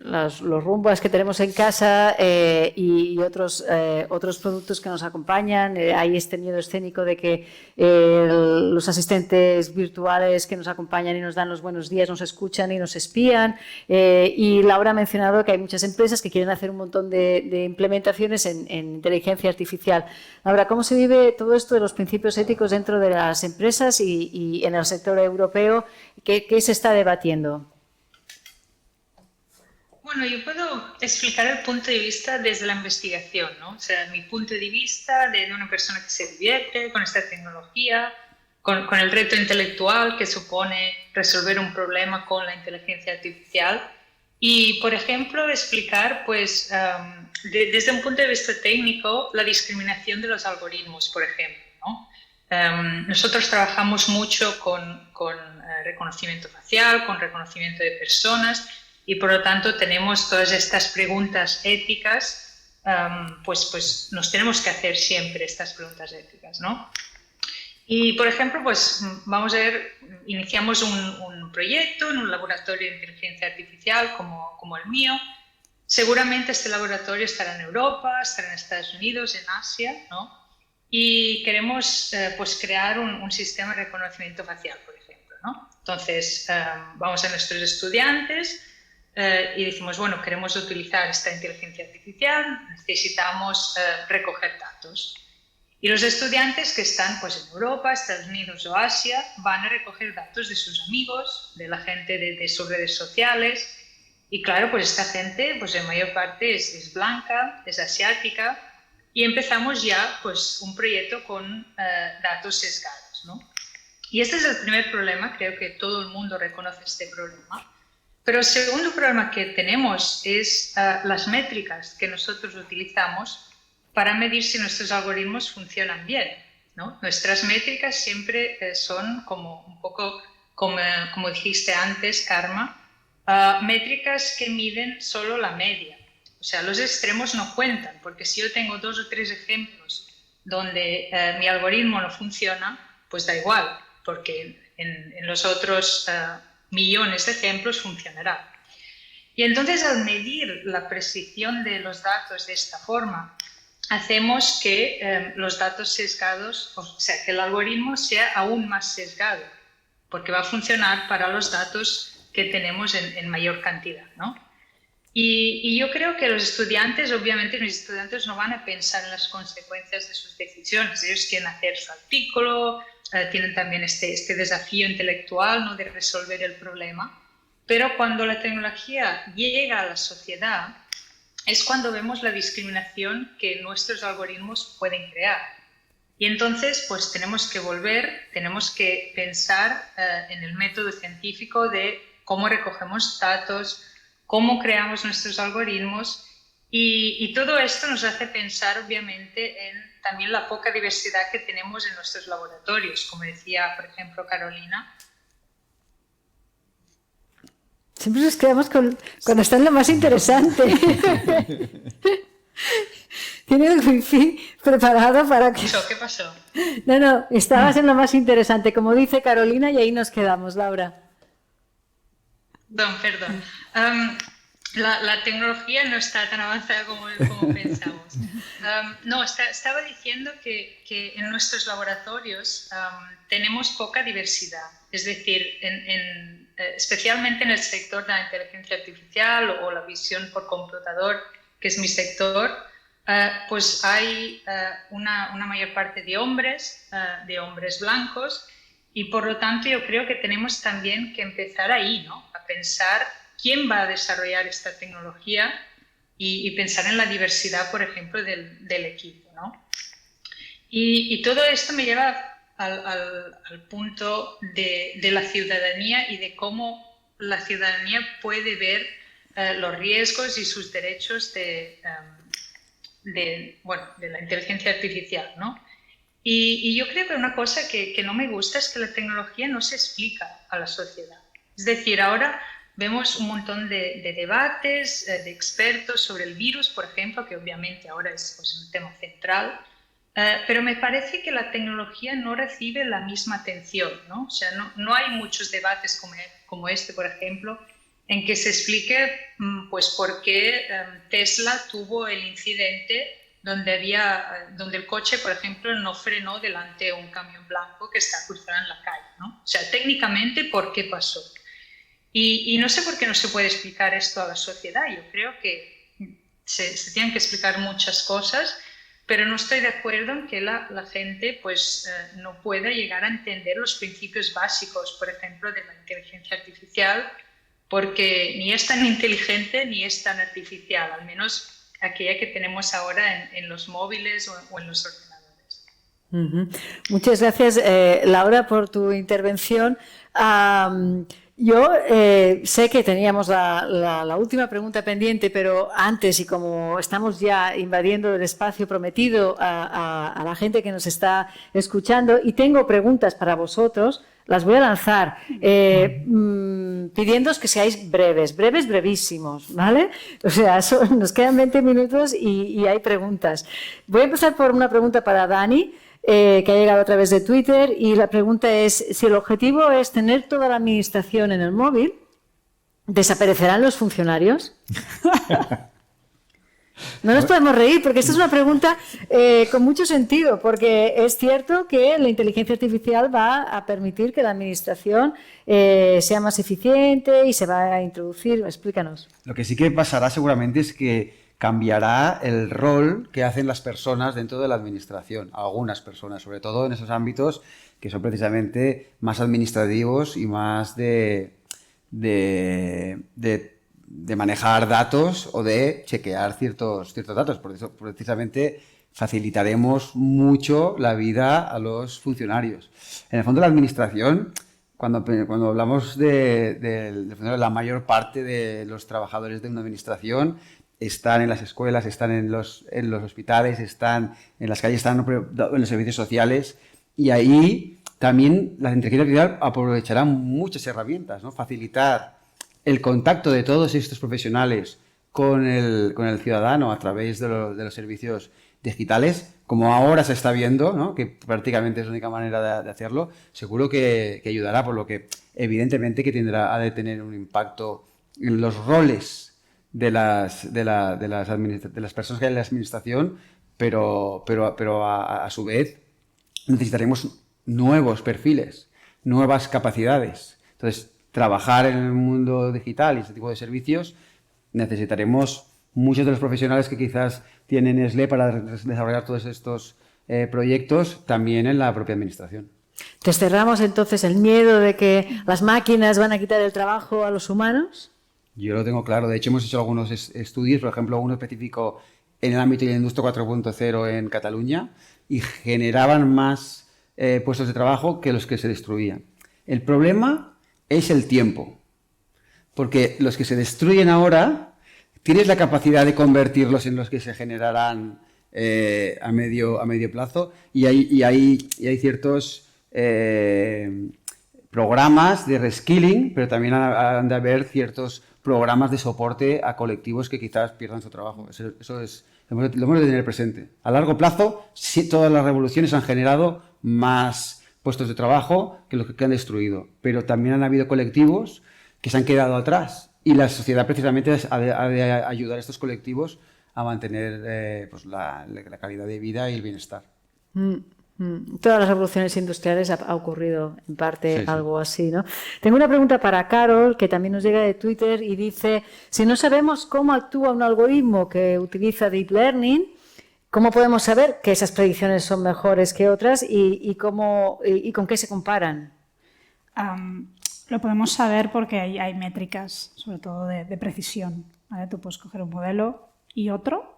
los rumbas que tenemos en casa y otros productos que nos acompañan. Hay este miedo escénico de que los asistentes virtuales que nos acompañan y nos dan los buenos días nos escuchan y nos espían. Y Laura ha mencionado que hay muchas empresas que quieren hacer un montón de implementaciones en inteligencia artificial. Laura, ¿cómo se vive todo esto de los principios éticos dentro de las empresas y en el sector europeo? ¿Qué se está debatiendo? Bueno, yo puedo explicar el punto de vista desde la investigación, ¿no? O sea, mi punto de vista de una persona que se divierte con esta tecnología, con el reto intelectual que supone resolver un problema con la inteligencia artificial y, por ejemplo, explicar, pues, desde un punto de vista técnico, la discriminación de los algoritmos, por ejemplo, ¿no? Nosotros trabajamos mucho con reconocimiento facial, con reconocimiento de personas, y por lo tanto tenemos todas estas preguntas éticas, pues nos tenemos que hacer siempre estas preguntas éticas, ¿no? Y por ejemplo, pues vamos a ver, iniciamos un proyecto en un laboratorio de inteligencia artificial como el mío. Seguramente este laboratorio estará en Europa, estará en Estados Unidos, en Asia, ¿no? Y queremos pues crear un sistema de reconocimiento facial, por ejemplo, ¿no? Entonces vamos a nuestros estudiantes y decimos, bueno, queremos utilizar esta inteligencia artificial, necesitamos recoger datos. Y los estudiantes que están pues, en Europa, Estados Unidos o Asia van a recoger datos de sus amigos, de la gente de sus redes sociales. Y claro, pues esta gente pues, en mayor parte es blanca, es asiática. Y empezamos ya pues, un proyecto con datos sesgados, ¿no? Y este es el primer problema, creo que todo el mundo reconoce este problema. Pero el segundo problema que tenemos es las métricas que nosotros utilizamos para medir si nuestros algoritmos funcionan bien, ¿no? Nuestras métricas siempre son como un poco, como dijiste antes, Karma, métricas que miden solo la media. O sea, los extremos no cuentan, porque si yo tengo 2 o 3 ejemplos donde mi algoritmo no funciona, pues da igual, porque en los otros millones de ejemplos funcionará. Y entonces, al medir la precisión de los datos de esta forma, hacemos que los datos sesgados, o sea, que el algoritmo sea aún más sesgado, porque va a funcionar para los datos que tenemos en mayor cantidad, ¿no? Y yo creo que los estudiantes, obviamente mis estudiantes no van a pensar en las consecuencias de sus decisiones. Ellos quieren hacer su artículo, tienen también este desafío intelectual, ¿no?, de resolver el problema. Pero cuando la tecnología llega a la sociedad, es cuando vemos la discriminación que nuestros algoritmos pueden crear. Y entonces, pues tenemos que tenemos que pensar en el método científico de cómo recogemos datos, cómo creamos nuestros algoritmos, y todo esto nos hace pensar, obviamente, en también la poca diversidad que tenemos en nuestros laboratorios, como decía, por ejemplo, Carolina. Siempre nos quedamos cuando está en lo más interesante. Tiene el wifi preparado para que... ¿Qué pasó? No, estabas en lo más interesante, como dice Carolina, y ahí nos quedamos, Laura. Perdón. La tecnología no está tan avanzada como pensamos. No, estaba diciendo que en nuestros laboratorios tenemos poca diversidad. Es decir, especialmente en el sector de la inteligencia artificial o la visión por computador, que es mi sector, pues hay una mayor parte de hombres blancos, y por lo tanto yo creo que tenemos también que empezar ahí, ¿no?, a pensar quién va a desarrollar esta tecnología y pensar en la diversidad, por ejemplo, del equipo, ¿no? Y todo esto me lleva al punto de la ciudadanía y de cómo la ciudadanía puede ver los riesgos y sus derechos de la inteligencia artificial, ¿no? Y yo creo que una cosa que no me gusta es que la tecnología no se explica a la sociedad. Es decir, ahora vemos un montón de debates, de expertos sobre el virus, por ejemplo, que obviamente ahora es pues, un tema central, pero me parece que la tecnología no recibe la misma atención, ¿no? O sea, no hay muchos debates como este, por ejemplo, en que se explique pues, por qué Tesla tuvo el incidente donde el coche, por ejemplo, no frenó delante de un camión blanco que está cruzado en la calle, ¿no? O sea, técnicamente, ¿por qué pasó? Y no sé por qué no se puede explicar esto a la sociedad. Yo creo que se tienen que explicar muchas cosas, pero no estoy de acuerdo en que la gente pues, no pueda llegar a entender los principios básicos, por ejemplo, de la inteligencia artificial, porque ni es tan inteligente ni es tan artificial, al menos aquella que tenemos ahora en los móviles o en los ordenadores. Muchas gracias, Laura, por tu intervención. Yo sé que teníamos la última pregunta pendiente, pero antes, y como estamos ya invadiendo el espacio prometido a la gente que nos está escuchando, y tengo preguntas para vosotros, las voy a lanzar pidiéndoos que seáis brevísimos, ¿vale? O sea, nos quedan 20 minutos y hay preguntas. Voy a empezar por una pregunta para Dani, que ha llegado a través de Twitter, y la pregunta es, si el objetivo es tener toda la administración en el móvil, ¿desaparecerán los funcionarios? No nos podemos reír, porque esta es una pregunta con mucho sentido, porque es cierto que la inteligencia artificial va a permitir que la administración sea más eficiente y se va a introducir. Explícanos. Lo que sí que pasará seguramente es que cambiará el rol que hacen las personas dentro de la administración, algunas personas, sobre todo en esos ámbitos que son precisamente más administrativos y más de manejar datos o de chequear ciertos datos. Por eso, precisamente, facilitaremos mucho la vida a los funcionarios. En el fondo, la administración, cuando hablamos de la mayor parte de los trabajadores de una administración están en las escuelas, están en los hospitales, están en las calles, están en los servicios sociales, y ahí también la inteligencia artificial aprovechará muchas herramientas, ¿no? Facilitar el contacto de todos estos profesionales con el ciudadano a través de los servicios digitales, como ahora se está viendo, ¿no? Que prácticamente es la única manera de hacerlo, seguro que ayudará, por lo que evidentemente que ha de tener un impacto en los roles de las personas que hay en la administración, pero a su vez necesitaremos nuevos perfiles, nuevas capacidades. Entonces, trabajar en el mundo digital y este tipo de servicios, necesitaremos muchos de los profesionales que quizás tienen Nestlé para desarrollar todos estos proyectos también en la propia administración. ¿Desterramos entonces el miedo de que las máquinas van a quitar el trabajo a los humanos? Yo lo tengo claro. De hecho, hemos hecho algunos estudios, por ejemplo, uno específico en el ámbito de la industria 4.0 en Cataluña, y generaban más puestos de trabajo que los que se destruían. El problema es el tiempo, porque los que se destruyen ahora, tienes la capacidad de convertirlos en los que se generarán a medio plazo, y hay ciertos programas de reskilling, pero también han de haber ciertos programas de soporte a colectivos que quizás pierdan su trabajo. Eso es, lo hemos de tener presente. A largo plazo, sí, todas las revoluciones han generado más puestos de trabajo que los que han destruido, pero también han habido colectivos que se han quedado atrás, y la sociedad precisamente ha de ayudar a estos colectivos a mantener pues la calidad de vida y el bienestar. Todas las revoluciones industriales ha ocurrido en parte algo así, ¿no? Tengo una pregunta para Carol, que también nos llega de Twitter, y dice, si no sabemos cómo actúa un algoritmo que utiliza Deep Learning, ¿cómo podemos saber que esas predicciones son mejores que otras y con qué se comparan? Lo podemos saber porque hay métricas, sobre todo de precisión, ¿vale? Tú puedes coger un modelo y otro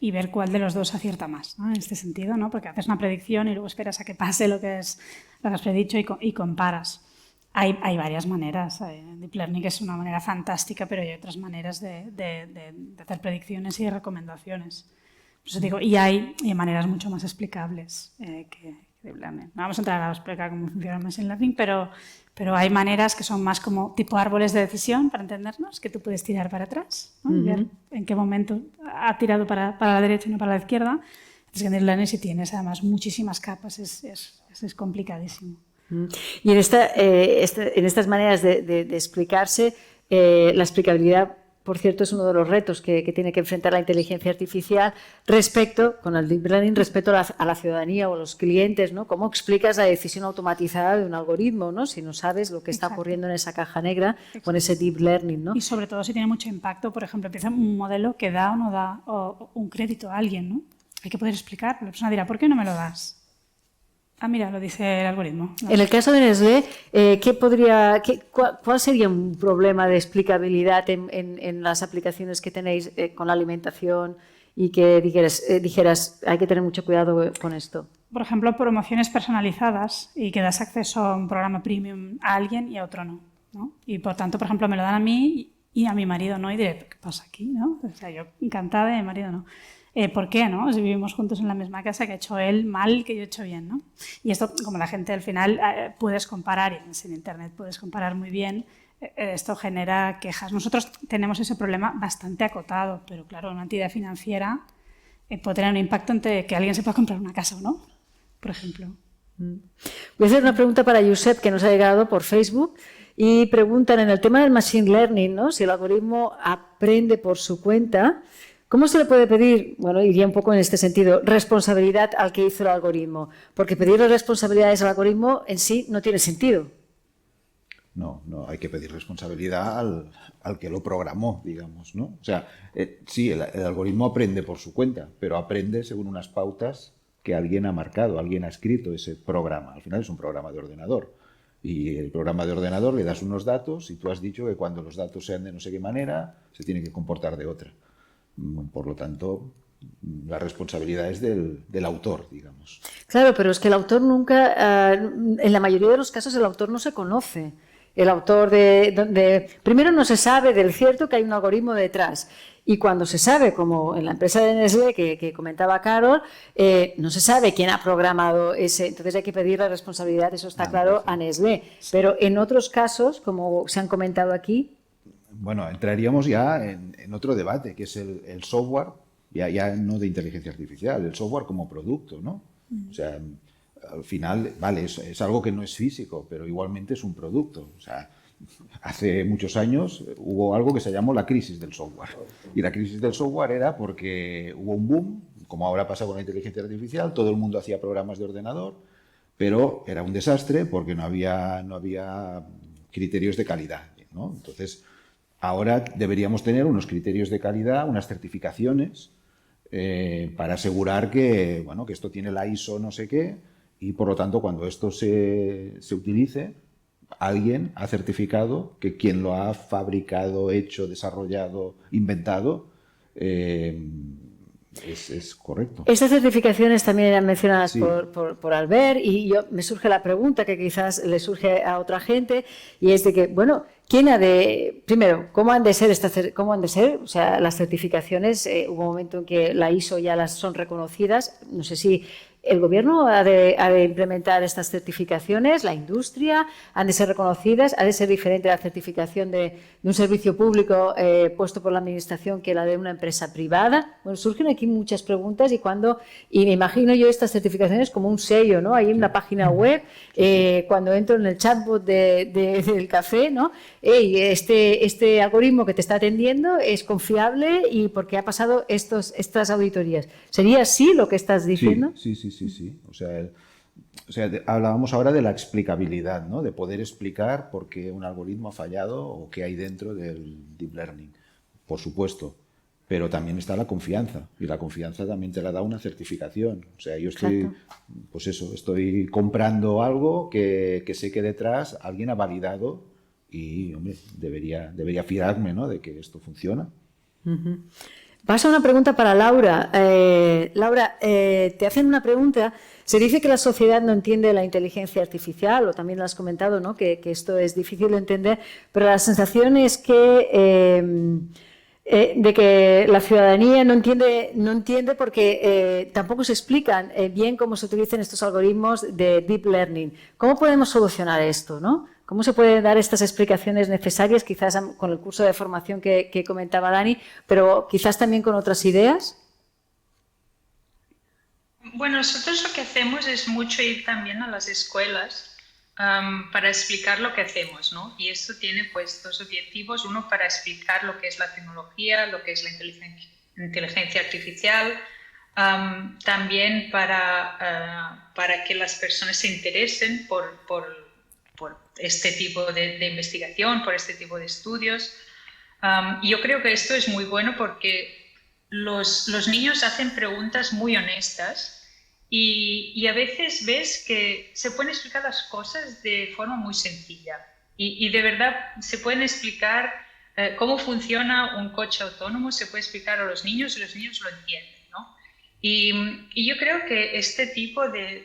y ver cuál de los dos acierta más, ¿no? En este sentido, ¿no? Porque haces una predicción y luego esperas a que pase lo que has predicho y comparas. Hay varias maneras. Deep Learning es una manera fantástica, pero hay otras maneras de hacer predicciones y recomendaciones. Por eso digo, y hay maneras mucho más explicables que Deep Learning. No vamos a entrar a explicar cómo funciona el Machine Learning, pero hay maneras que son más como tipo árboles de decisión, para entendernos, que tú puedes tirar para atrás, ¿no? Y ver en qué momento ha tirado para la derecha y no para la izquierda. Entonces, en Deep Learning, si tienes además muchísimas capas, es complicadísimo. Y en estas maneras de explicarse, la explicabilidad, por cierto, es uno de los retos que tiene que enfrentar la inteligencia artificial con el Deep Learning, respecto a la ciudadanía o a los clientes, ¿no? ¿Cómo explicas la decisión automatizada de un algoritmo, ¿no? Si no sabes lo que está ocurriendo en esa caja negra con ese Deep Learning, ¿no? Y sobre todo si tiene mucho impacto, por ejemplo, empieza un modelo que da o no da un crédito a alguien, ¿no? Hay que poder explicar. La persona dirá, ¿por qué no me lo das? Ah, mira, lo dice el algoritmo. No. En el caso de Nestlé, ¿cuál sería un problema de explicabilidad en las aplicaciones que tenéis con la alimentación y que dijeras, hay que tener mucho cuidado con esto? Por ejemplo, promociones personalizadas y que das acceso a un programa premium a alguien y a otro no, ¿no? Y por tanto, por ejemplo, me lo dan a mí y a mi marido no. Y diré, ¿qué pasa aquí? ¿No? O sea, yo encantada y mi marido no. ¿Por qué? ¿No? Si vivimos juntos en la misma casa, que ha hecho él mal, que yo he hecho bien, ¿no? Y esto, como la gente al final puedes comparar, y en Internet puedes comparar muy bien, esto genera quejas. Nosotros tenemos ese problema bastante acotado, pero claro, una entidad financiera puede tener un impacto entre que alguien se pueda comprar una casa o no, por ejemplo. Voy a hacer una pregunta para Josep, que nos ha llegado por Facebook, y preguntan en el tema del Machine Learning, ¿no? Si el algoritmo aprende por su cuenta, ¿cómo se le puede pedir, bueno, iría un poco en este sentido, responsabilidad al que hizo el algoritmo? Porque pedirle responsabilidades al algoritmo en sí no tiene sentido. No, hay que pedir responsabilidad al que lo programó, digamos, ¿no? O sea, sí, el algoritmo aprende por su cuenta, pero aprende según unas pautas que alguien ha marcado, alguien ha escrito ese programa. Al final es un programa de ordenador. Y el programa de ordenador le das unos datos y tú has dicho que cuando los datos sean de no sé qué manera, se tiene que comportar de otra. Por lo tanto, la responsabilidad es del autor, digamos. Claro, pero es que el autor nunca, en la mayoría de los casos, el autor no se conoce. El autor primero no se sabe del cierto que hay un algoritmo detrás. Y cuando se sabe, como en la empresa de Nestlé que comentaba Carol, no se sabe quién ha programado ese. Entonces hay que pedir la responsabilidad, eso está claro, a Nestlé. Pero en otros casos, como se han comentado aquí. Bueno, entraríamos ya en otro debate, que es el software, ya no de inteligencia artificial, el software como producto, ¿no? O sea, al final, vale, es algo que no es físico, pero igualmente es un producto. O sea, hace muchos años hubo algo que se llamó la crisis del software. Y la crisis del software era porque hubo un boom, como ahora pasa con la inteligencia artificial, todo el mundo hacía programas de ordenador, pero era un desastre porque no había criterios de calidad, ¿no? Entonces, ahora deberíamos tener unos criterios de calidad, unas certificaciones para asegurar que esto tiene la ISO no sé qué y, por lo tanto, cuando esto se utilice, alguien ha certificado que quien lo ha fabricado, hecho, desarrollado, inventado, es correcto. Estas certificaciones también eran mencionadas por Albert y me surge la pregunta que quizás le surge a otra gente y es de que, bueno, primero, ¿cómo han de ser? O sea, las certificaciones, hubo un momento en que la ISO ya las son reconocidas, no sé si el gobierno ha de implementar estas certificaciones, la industria, han de ser reconocidas, ha de ser diferente la certificación de un servicio público puesto por la administración que la de una empresa privada. Bueno, surgen aquí muchas preguntas y me imagino yo estas certificaciones como un sello, ¿no? Hay una página web, cuando entro en el chatbot del café, ¿no? Este algoritmo que te está atendiendo es confiable y porque ha pasado estas auditorías. ¿Sería así lo que estás diciendo? Sí. O sea, hablábamos ahora de la explicabilidad, ¿no? De poder explicar por qué un algoritmo ha fallado o qué hay dentro del deep learning. Por supuesto. Pero también está la confianza. Y la confianza también te la da una certificación. O sea, yo estoy comprando algo que sé que detrás alguien ha validado y, hombre, debería fiarme, ¿no? De que esto funciona. Uh-huh. Paso a una pregunta para Laura. Laura, te hacen una pregunta. Se dice que la sociedad no entiende la inteligencia artificial, o también lo has comentado, ¿no? Que esto es difícil de entender, pero la sensación es que de que la ciudadanía no entiende porque tampoco se explican bien cómo se utilizan estos algoritmos de deep learning. ¿Cómo podemos solucionar esto, no? ¿Cómo se pueden dar estas explicaciones necesarias, quizás con el curso de formación que comentaba Dani, pero quizás también con otras ideas? Bueno, nosotros lo que hacemos es mucho ir también a las escuelas para explicar lo que hacemos, ¿no? Y esto tiene pues dos objetivos. Uno, para explicar lo que es la tecnología, lo que es la inteligencia artificial. También para que las personas se interesen por este tipo de investigación, por este tipo de estudios. Y yo creo que esto es muy bueno porque los niños hacen preguntas muy honestas y a veces ves que se pueden explicar las cosas de forma muy sencilla y de verdad se pueden explicar cómo funciona un coche autónomo, se puede explicar a los niños y los niños lo entienden, ¿no? Y yo creo que este tipo de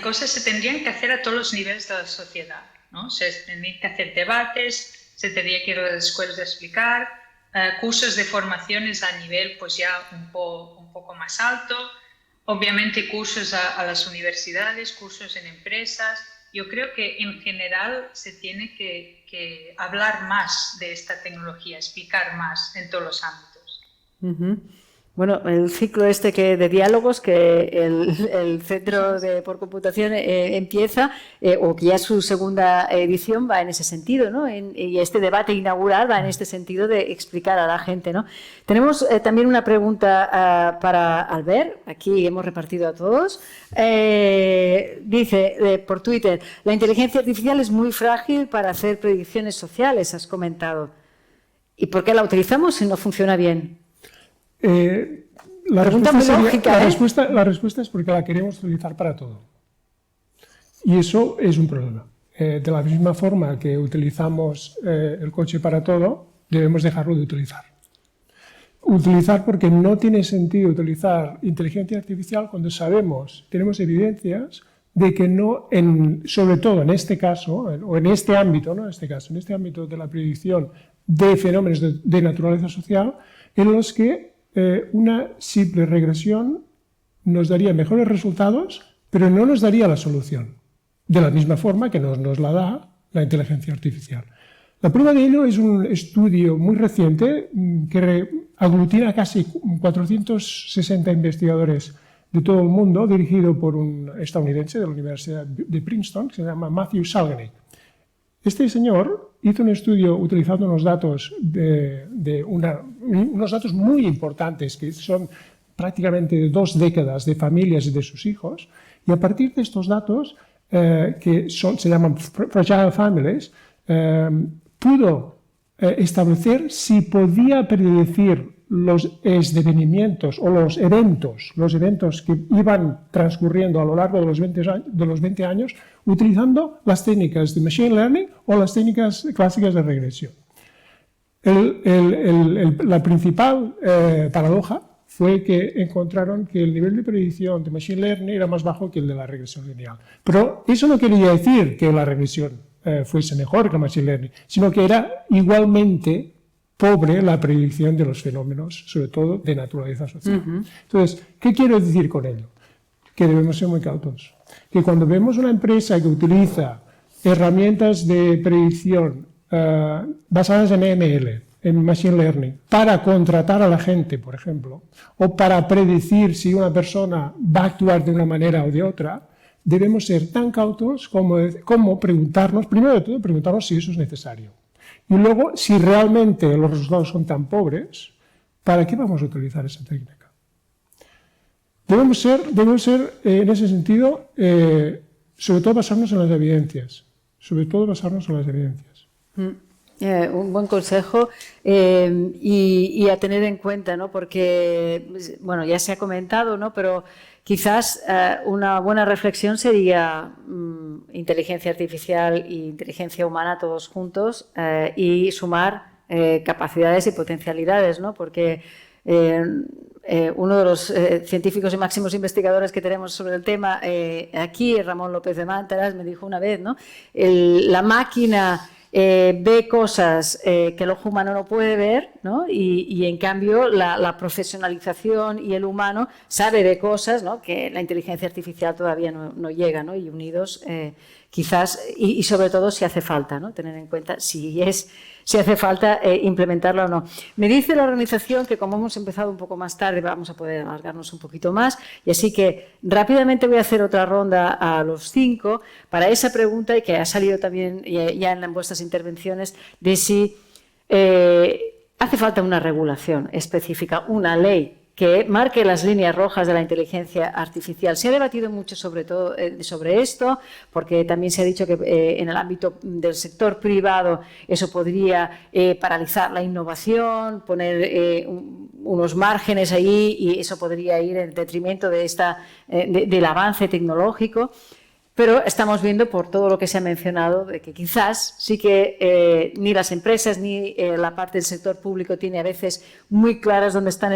cosas se tendrían que hacer a todos los niveles de la sociedad, ¿no? Se tendrían que hacer debates, se tendría que ir a las escuelas a explicar, cursos de formaciones a nivel pues ya un poco más alto, obviamente cursos a las universidades, cursos en empresas. Yo creo que en general se tiene que hablar más de esta tecnología, explicar más en todos los ámbitos. Uh-huh. Bueno, el ciclo de diálogos que el Centro por Computación empieza, o que ya su segunda edición va en ese sentido, ¿no? Y este debate inaugural va en este sentido de explicar a la gente, ¿no? Tenemos también una pregunta para Albert, aquí hemos repartido a todos. Dice por Twitter, la inteligencia artificial es muy frágil para hacer predicciones sociales, has comentado. ¿Y por qué la utilizamos si no funciona bien? La respuesta es porque la queremos utilizar para todo. Y eso es un problema. De la misma forma que utilizamos el coche para todo, debemos dejarlo de utilizar. Utilizar porque no tiene sentido utilizar inteligencia artificial cuando tenemos evidencias de que no, sobre todo en este caso, o en este ámbito, no en este caso, en este ámbito de la predicción de fenómenos de naturaleza social, en los que una simple regresión nos daría mejores resultados, pero no nos daría la solución, de la misma forma que nos la da la inteligencia artificial. La prueba de ello es un estudio muy reciente que aglutina a casi 460 investigadores de todo el mundo, dirigido por un estadounidense de la Universidad de Princeton, que se llama Matthew Salganik. Este señor hizo un estudio utilizando unos datos unos datos muy importantes, que son prácticamente de 2 décadas de familias y de sus hijos, y a partir de estos datos, se llaman Fragile Families, pudo establecer si podía predecir los desvenimientos o los eventos que iban transcurriendo a lo largo de los 20 años utilizando las técnicas de Machine Learning o las técnicas clásicas de regresión. La principal paradoja fue que encontraron que el nivel de predicción de Machine Learning era más bajo que el de la regresión lineal. Pero eso no quería decir que la regresión fuese mejor que el Machine Learning, sino que era igualmente pobre la predicción de los fenómenos, sobre todo de naturaleza social. Uh-huh. Entonces, ¿qué quiero decir con ello? Que debemos ser muy cautos. Que cuando vemos una empresa que utiliza herramientas de predicción basadas en ML, en Machine Learning, para contratar a la gente, por ejemplo, o para predecir si una persona va a actuar de una manera o de otra, debemos ser tan cautos como preguntarnos, primero de todo, preguntarnos si eso es necesario. Y luego, si realmente los resultados son tan pobres, ¿para qué vamos a utilizar esa técnica? Debemos ser en ese sentido, sobre todo basarnos en las evidencias. Un buen consejo y a tener en cuenta, ¿no? Porque, bueno, ya se ha comentado, ¿no? Pero quizás una buena reflexión sería inteligencia artificial e inteligencia humana todos juntos y sumar capacidades y potencialidades, ¿no? Porque uno de los científicos y máximos investigadores que tenemos sobre el tema aquí, Ramón López de Mántaras, me dijo una vez, ¿no? La máquina ve cosas que el ojo humano no puede ver, ¿no? Y en cambio la profesionalización y el humano sabe de cosas, ¿no?, que la inteligencia artificial todavía no llega, ¿no? Y unidos quizás, y sobre todo si hace falta, ¿no?, tener en cuenta si hace falta implementarla o no. Me dice la organización que como hemos empezado un poco más tarde vamos a poder alargarnos un poquito más, y así que rápidamente voy a hacer otra ronda a los 5 para esa pregunta, y que ha salido también ya en vuestras intervenciones, de si hace falta una regulación específica, una ley que marque las líneas rojas de la inteligencia artificial. Se ha debatido mucho sobre esto, porque también se ha dicho que en el ámbito del sector privado eso podría paralizar la innovación, poner unos márgenes ahí, y eso podría ir en detrimento del avance tecnológico. Pero estamos viendo, por todo lo que se ha mencionado, de que quizás sí que ni las empresas ni la parte del sector público tiene a veces muy claras dónde están.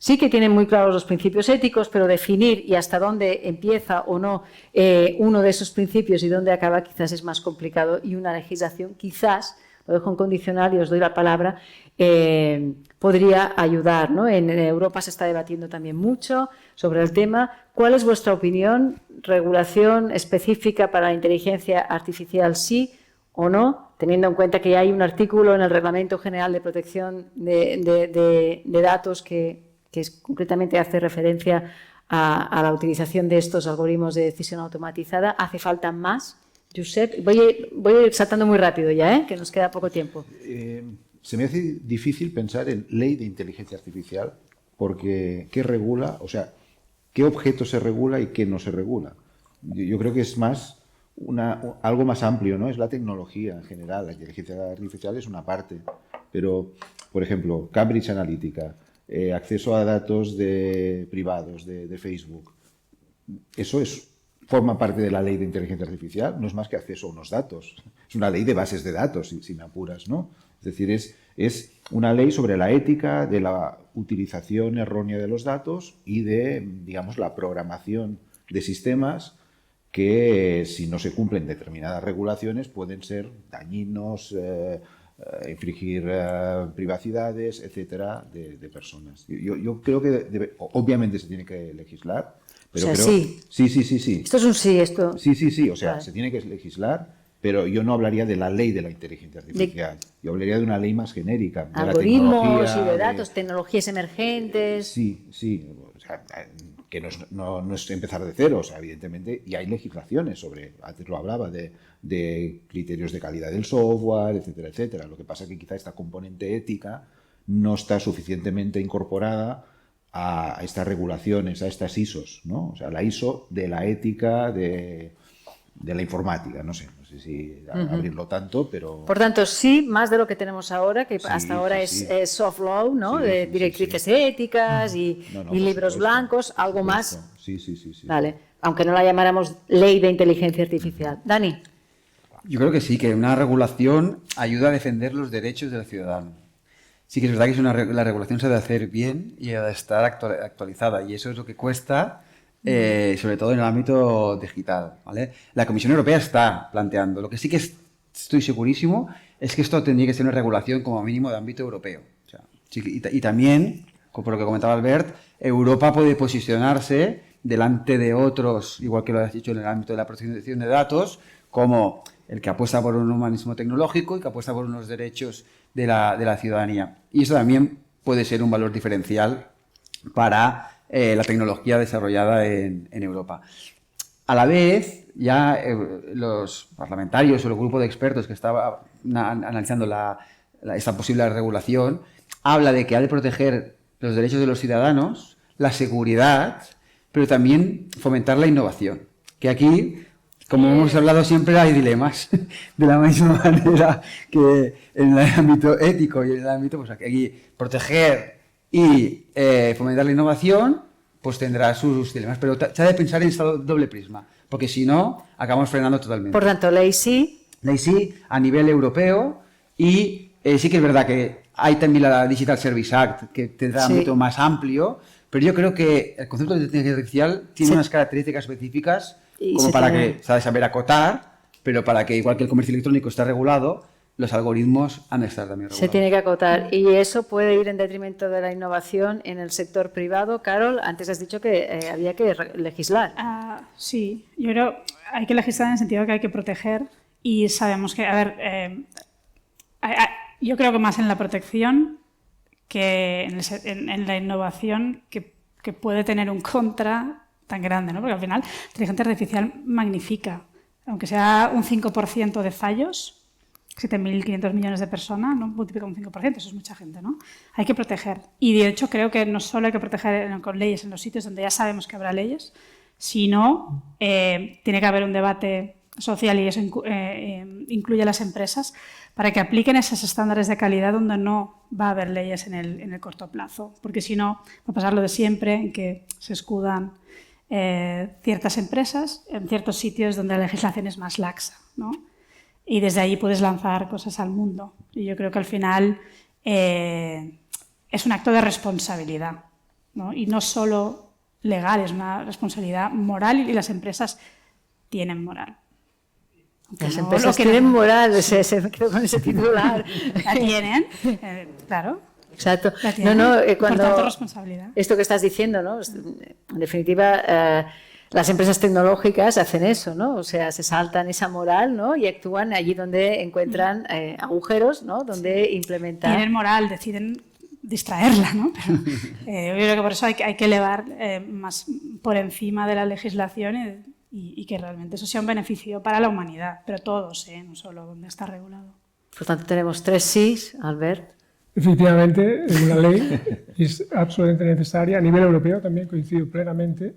Sí que tienen muy claros los principios éticos, pero definir y hasta dónde empieza o no uno de esos principios y dónde acaba quizás es más complicado, y una legislación quizás, lo dejo en condicional y os doy la palabra, podría ayudar, ¿no? En Europa se está debatiendo también mucho sobre el tema. ¿Cuál es vuestra opinión? ¿Regulación específica para la inteligencia artificial, sí o no? Teniendo en cuenta que ya hay un artículo en el Reglamento General de Protección de Datos que concretamente hace referencia a la utilización de estos algoritmos de decisión automatizada. ¿Hace falta más? Josep, voy a ir saltando muy rápido ya, que nos queda poco tiempo. Se me hace difícil pensar en ley de inteligencia artificial, porque ¿qué regula? O sea, ¿qué objeto se regula y qué no se regula? Yo creo que es más algo más amplio, ¿no? Es la tecnología en general. La inteligencia artificial es una parte, pero, por ejemplo, Cambridge Analytica, acceso a datos privados de Facebook, eso forma parte de la ley de inteligencia artificial, no es más que acceso a unos datos. Es una ley de bases de datos, si me apuras, ¿no? Es decir, es una ley sobre la ética de la utilización errónea de los datos y de, digamos, la programación de sistemas que, si no se cumplen determinadas regulaciones, pueden ser dañinos, infringir privacidades, etcétera, de personas. Yo creo que obviamente se tiene que legislar, pero o sea, creo, sí. Sí. Esto es un sí, esto. Sí. O sea, vale. Se tiene que legislar, pero yo no hablaría de la ley de la inteligencia artificial. Yo hablaría de una ley más genérica. De Algoritmos la tecnología, y de datos, tecnologías emergentes. Sí. O sea, que no es empezar de cero. O sea, evidentemente, y hay legislaciones sobre, antes lo hablaba, de criterios de calidad del software, etcétera. Lo que pasa es que quizá esta componente ética no está suficientemente incorporada a estas regulaciones, a estas ISOs, ¿no? O sea, la ISO de la ética de la informática, no sé si abrirlo tanto, pero... Por tanto, sí, más de lo que tenemos ahora, que hasta ahora es soft law, ¿no? De directrices éticas y libros blancos, algo más. Sí. Vale, aunque no la llamáramos ley de inteligencia artificial. Dani. Yo creo que sí, que una regulación ayuda a defender los derechos del ciudadano. Sí que es verdad que la regulación se ha de hacer bien y ha de estar actualizada, y eso es lo que cuesta, sobre todo en el ámbito digital, ¿vale? La Comisión Europea está planteando. Lo que sí que estoy segurísimo es que esto tendría que ser una regulación como mínimo de ámbito europeo. O sea, sí, y también, por lo que comentaba Albert, Europa puede posicionarse delante de otros, igual que lo has dicho en el ámbito de la protección de datos, como el que apuesta por un humanismo tecnológico y que apuesta por unos derechos de la ciudadanía. Y eso también puede ser un valor diferencial para la tecnología desarrollada en Europa. A la vez, ya los parlamentarios o el grupo de expertos que estaba analizando esta posible regulación habla de que ha de proteger los derechos de los ciudadanos, la seguridad, pero también fomentar la innovación. Que aquí, como hemos hablado siempre, hay dilemas. De la misma manera que en el ámbito ético y en el ámbito, pues aquí proteger y fomentar la innovación, pues tendrá sus dilemas. Pero se ha de pensar en este doble prisma, porque si no, acabamos frenando totalmente. Por tanto, ley sí. Ley sí, a nivel europeo, y sí que es verdad que hay también la Digital Service Act, que tendrá un ámbito más amplio, pero yo creo que el concepto de inteligencia artificial tiene unas características específicas como para que se ha de saber acotar, pero para que, igual que el comercio electrónico está regulado, los algoritmos han de estar también regulados. Se tiene que acotar. Y eso puede ir en detrimento de la innovación en el sector privado. Carol, antes has dicho que había que legislar. Sí, yo creo que hay que legislar en el sentido de que hay que proteger y sabemos que, yo creo que más en la protección que en la innovación que puede tener un contra tan grande, ¿no? Porque al final la inteligencia artificial magnifica, aunque sea un 5% de fallos, 7.500 millones de personas, ¿no? Multiplica un 5%, eso es mucha gente, ¿no? Hay que proteger. Y de hecho creo que no solo hay que proteger con leyes en los sitios donde ya sabemos que habrá leyes, sino tiene que haber un debate social y eso incluye a las empresas para que apliquen esos estándares de calidad donde no va a haber leyes en el corto plazo. Porque si no, va a pasar lo de siempre, en que se escudan ciertas empresas en ciertos sitios donde la legislación es más laxa, ¿no? Y desde ahí puedes lanzar cosas al mundo. Y yo creo que al final es un acto de responsabilidad, ¿no? Y no solo legal, es una responsabilidad moral y las empresas tienen moral. Las empresas tienen moral, se quedó con ese titular. La tienen, claro. Exacto. Por tanto, responsabilidad. Esto que estás diciendo, ¿no? En definitiva, las empresas tecnológicas hacen eso, ¿no? O sea, se saltan esa moral, ¿no? Y actúan allí donde encuentran agujeros, ¿no? Donde implementar. Tienen moral, deciden distraerla, ¿no? Pero yo creo que por eso hay que elevar más por encima de la legislación y que realmente eso sea un beneficio para la humanidad, pero todos, no solo donde está regulado. Por tanto, tenemos 3 sís, Albert. Efectivamente, una ley es absolutamente necesaria. A nivel europeo también coincido plenamente.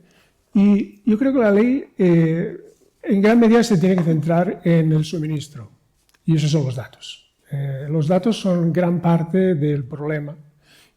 Y yo creo que la ley en gran medida se tiene que centrar en el suministro. Y esos son los datos. Los datos son gran parte del problema.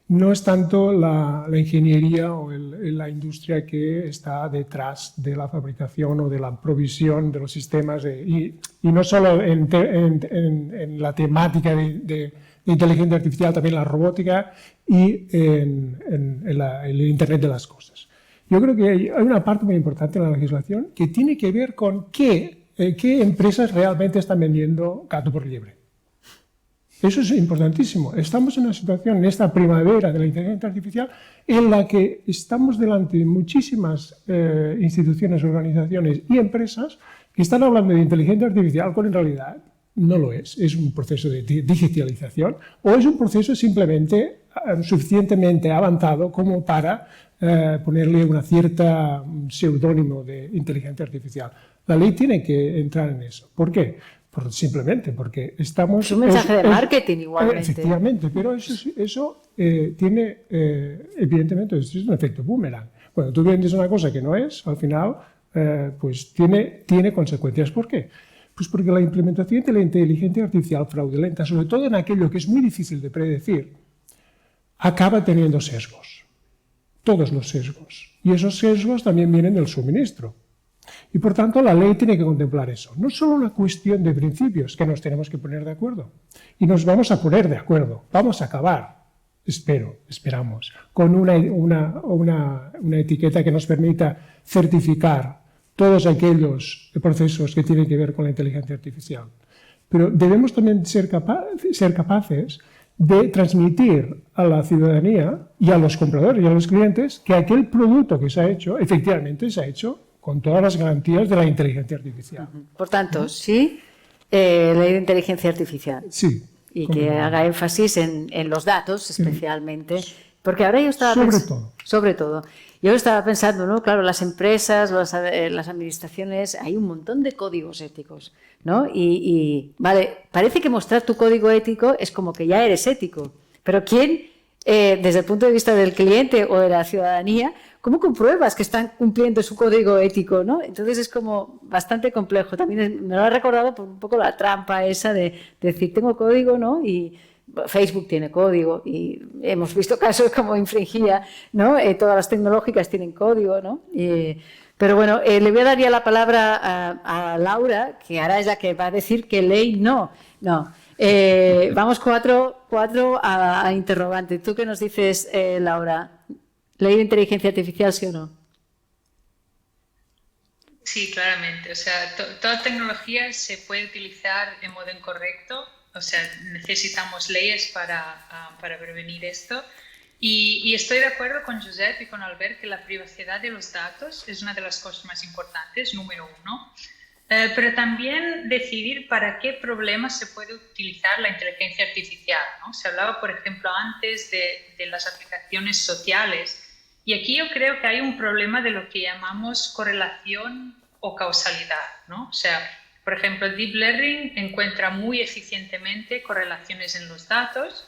No es tanto la ingeniería o la industria que está detrás de la fabricación o de la provisión de los sistemas. Y no solo en la temática de inteligencia artificial, también la robótica y en el Internet de las cosas. Yo creo que hay una parte muy importante en la legislación que tiene que ver con qué empresas realmente están vendiendo gato por liebre. Eso es importantísimo. Estamos en una situación, en esta primavera de la inteligencia artificial, en la que estamos delante de muchísimas instituciones, organizaciones y empresas que están hablando de inteligencia artificial cuando en realidad no lo es. Es un proceso de digitalización o es un proceso simplemente suficientemente avanzado como para ponerle una cierta seudónimo de inteligencia artificial. La ley tiene que entrar en eso. ¿Por qué? Simplemente porque estamos... Es un mensaje de marketing igualmente. Efectivamente, pero eso tiene, evidentemente, es un efecto boomerang. Cuando tú vendes una cosa que no es, al final, pues tiene consecuencias. ¿Por qué? Pues porque la implementación de la inteligencia artificial fraudulenta, sobre todo en aquello que es muy difícil de predecir, acaba teniendo sesgos. Todos los sesgos. Y esos sesgos también vienen del suministro. Y por tanto la ley tiene que contemplar eso. No es solo una cuestión de principios que nos tenemos que poner de acuerdo. Y nos vamos a poner de acuerdo. Vamos a acabar, esperamos, con una etiqueta que nos permita certificar todos aquellos procesos que tienen que ver con la inteligencia artificial. Pero debemos también ser capaces de transmitir a la ciudadanía y a los compradores y a los clientes que aquel producto que se ha hecho, efectivamente se ha hecho con todas las garantías de la inteligencia artificial. Por tanto, sí, ley de inteligencia artificial. Sí. Y que haga énfasis en los datos, especialmente. Porque ahora yo estaba pensando... Sobre todo. Yo estaba pensando, ¿no? Claro, las empresas, las administraciones, hay un montón de códigos éticos, ¿no? Y vale, parece que mostrar tu código ético es como que ya eres ético. Pero ¿quién, desde el punto de vista del cliente o de la ciudadanía, cómo compruebas que están cumpliendo su código ético, ¿no? Entonces es como bastante complejo. También me lo ha recordado por un poco la trampa esa de decir, tengo código, ¿no? Y Facebook tiene código y hemos visto casos como infringía, ¿no? Todas las tecnológicas tienen código, ¿no? Pero bueno, le voy a dar ya la palabra a Laura, que ahora es la que va a decir que ley no. Vamos cuatro a interrogante. ¿Tú qué nos dices, Laura? ¿Ley de inteligencia artificial, sí o no? Sí, claramente. O sea, toda tecnología se puede utilizar en modo incorrecto O sea, necesitamos leyes para prevenir esto. Y estoy de acuerdo con Josep y con Albert que la privacidad de los datos es una de las cosas más importantes, número uno. Pero también decidir para qué problemas se puede utilizar la inteligencia artificial, ¿no? Se hablaba, por ejemplo, antes de las aplicaciones sociales. Y aquí yo creo que hay un problema de lo que llamamos correlación o causalidad, ¿no? O sea, por ejemplo, el Deep Learning encuentra muy eficientemente correlaciones en los datos,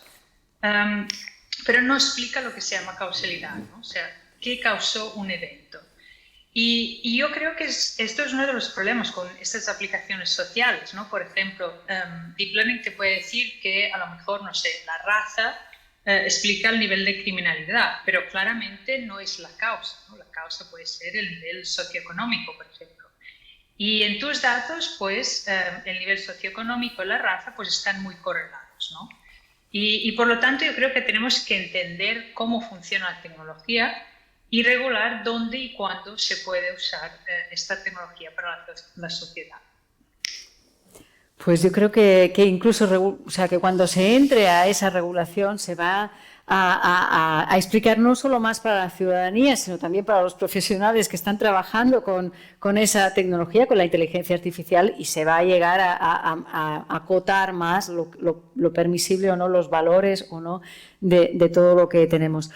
pero no explica lo que se llama causalidad, ¿no? O sea, qué causó un evento. Y yo creo que esto es uno de los problemas con estas aplicaciones sociales, ¿no? Por ejemplo, Deep Learning te puede decir que a lo mejor, no sé, la raza explica el nivel de criminalidad, pero claramente no es la causa, ¿no? La causa puede ser el nivel socioeconómico, por ejemplo. Y en tus datos, pues, el nivel socioeconómico y la raza, pues, están muy correlados, ¿no? Y por lo tanto, yo creo que tenemos que entender cómo funciona la tecnología y regular dónde y cuándo se puede usar esta tecnología para la sociedad. Pues yo creo que incluso, o sea, que cuando se entre a esa regulación se va a explicar no solo más para la ciudadanía, sino también para los profesionales que están trabajando con esa tecnología, con la inteligencia artificial, y se va a llegar a acotar más lo permisible o no, los valores o no de todo lo que tenemos.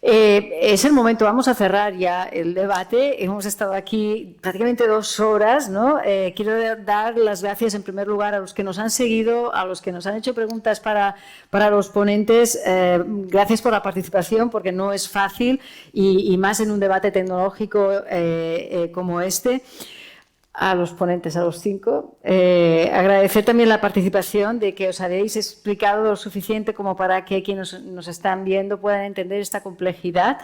Es el momento, vamos a cerrar ya el debate. Hemos estado aquí prácticamente 2 horas, ¿no? Quiero dar las gracias en primer lugar a los que nos han seguido, a los que nos han hecho preguntas para los ponentes. Gracias por la participación, porque no es fácil y más en un debate tecnológico como este. A los ponentes, a los 5. Agradecer también la participación, de que os habéis explicado lo suficiente como para que quienes nos están viendo puedan entender esta complejidad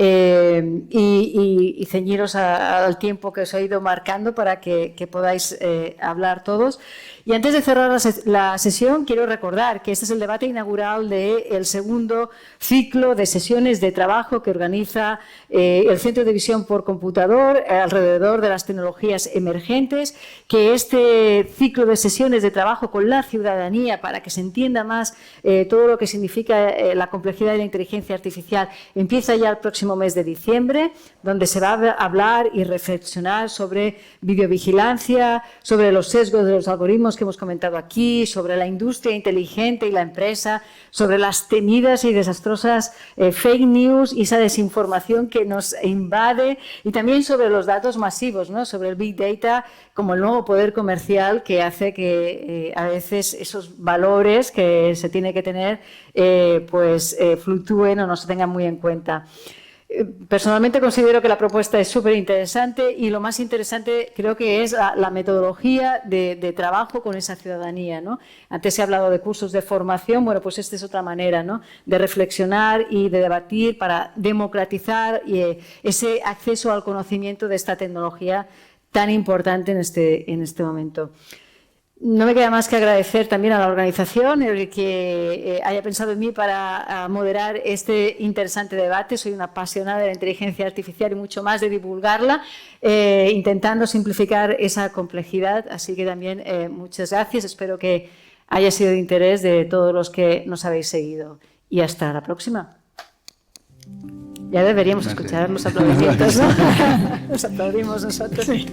y ceñiros al tiempo que os he ido marcando para que podáis hablar todos. Y antes de cerrar la sesión, quiero recordar que este es el debate inaugural del segundo ciclo de sesiones de trabajo que organiza el Centro de Visión por Computador alrededor de las tecnologías emergentes, que este ciclo de sesiones de trabajo con la ciudadanía, para que se entienda más todo lo que significa la complejidad de la inteligencia artificial, empieza ya el próximo mes de diciembre, donde se va a hablar y reflexionar sobre videovigilancia, sobre los sesgos de los algoritmos que hemos comentado aquí, sobre la industria inteligente y la empresa, sobre las temidas y desastrosas fake news y esa desinformación que nos invade, y también sobre los datos masivos, ¿no? Sobre el Big Data como el nuevo poder comercial que hace que a veces esos valores que se tiene que tener fluctúen o no se tengan muy en cuenta. Personalmente considero que la propuesta es súper interesante, y lo más interesante creo que es la metodología de trabajo con esa ciudadanía, ¿no? Antes se ha hablado de cursos de formación, bueno, pues esta es otra manera, ¿no?, de reflexionar y de debatir para democratizar ese acceso al conocimiento de esta tecnología tan importante en este momento. No me queda más que agradecer también a la organización el que haya pensado en mí para moderar este interesante debate. Soy una apasionada de la inteligencia artificial y mucho más de divulgarla, intentando simplificar esa complejidad. Así que también muchas gracias. Espero que haya sido de interés de todos los que nos habéis seguido. Y hasta la próxima. Ya deberíamos escuchar los aplaudimientos, ¿no? Nos aplaudimos nosotros. Sí.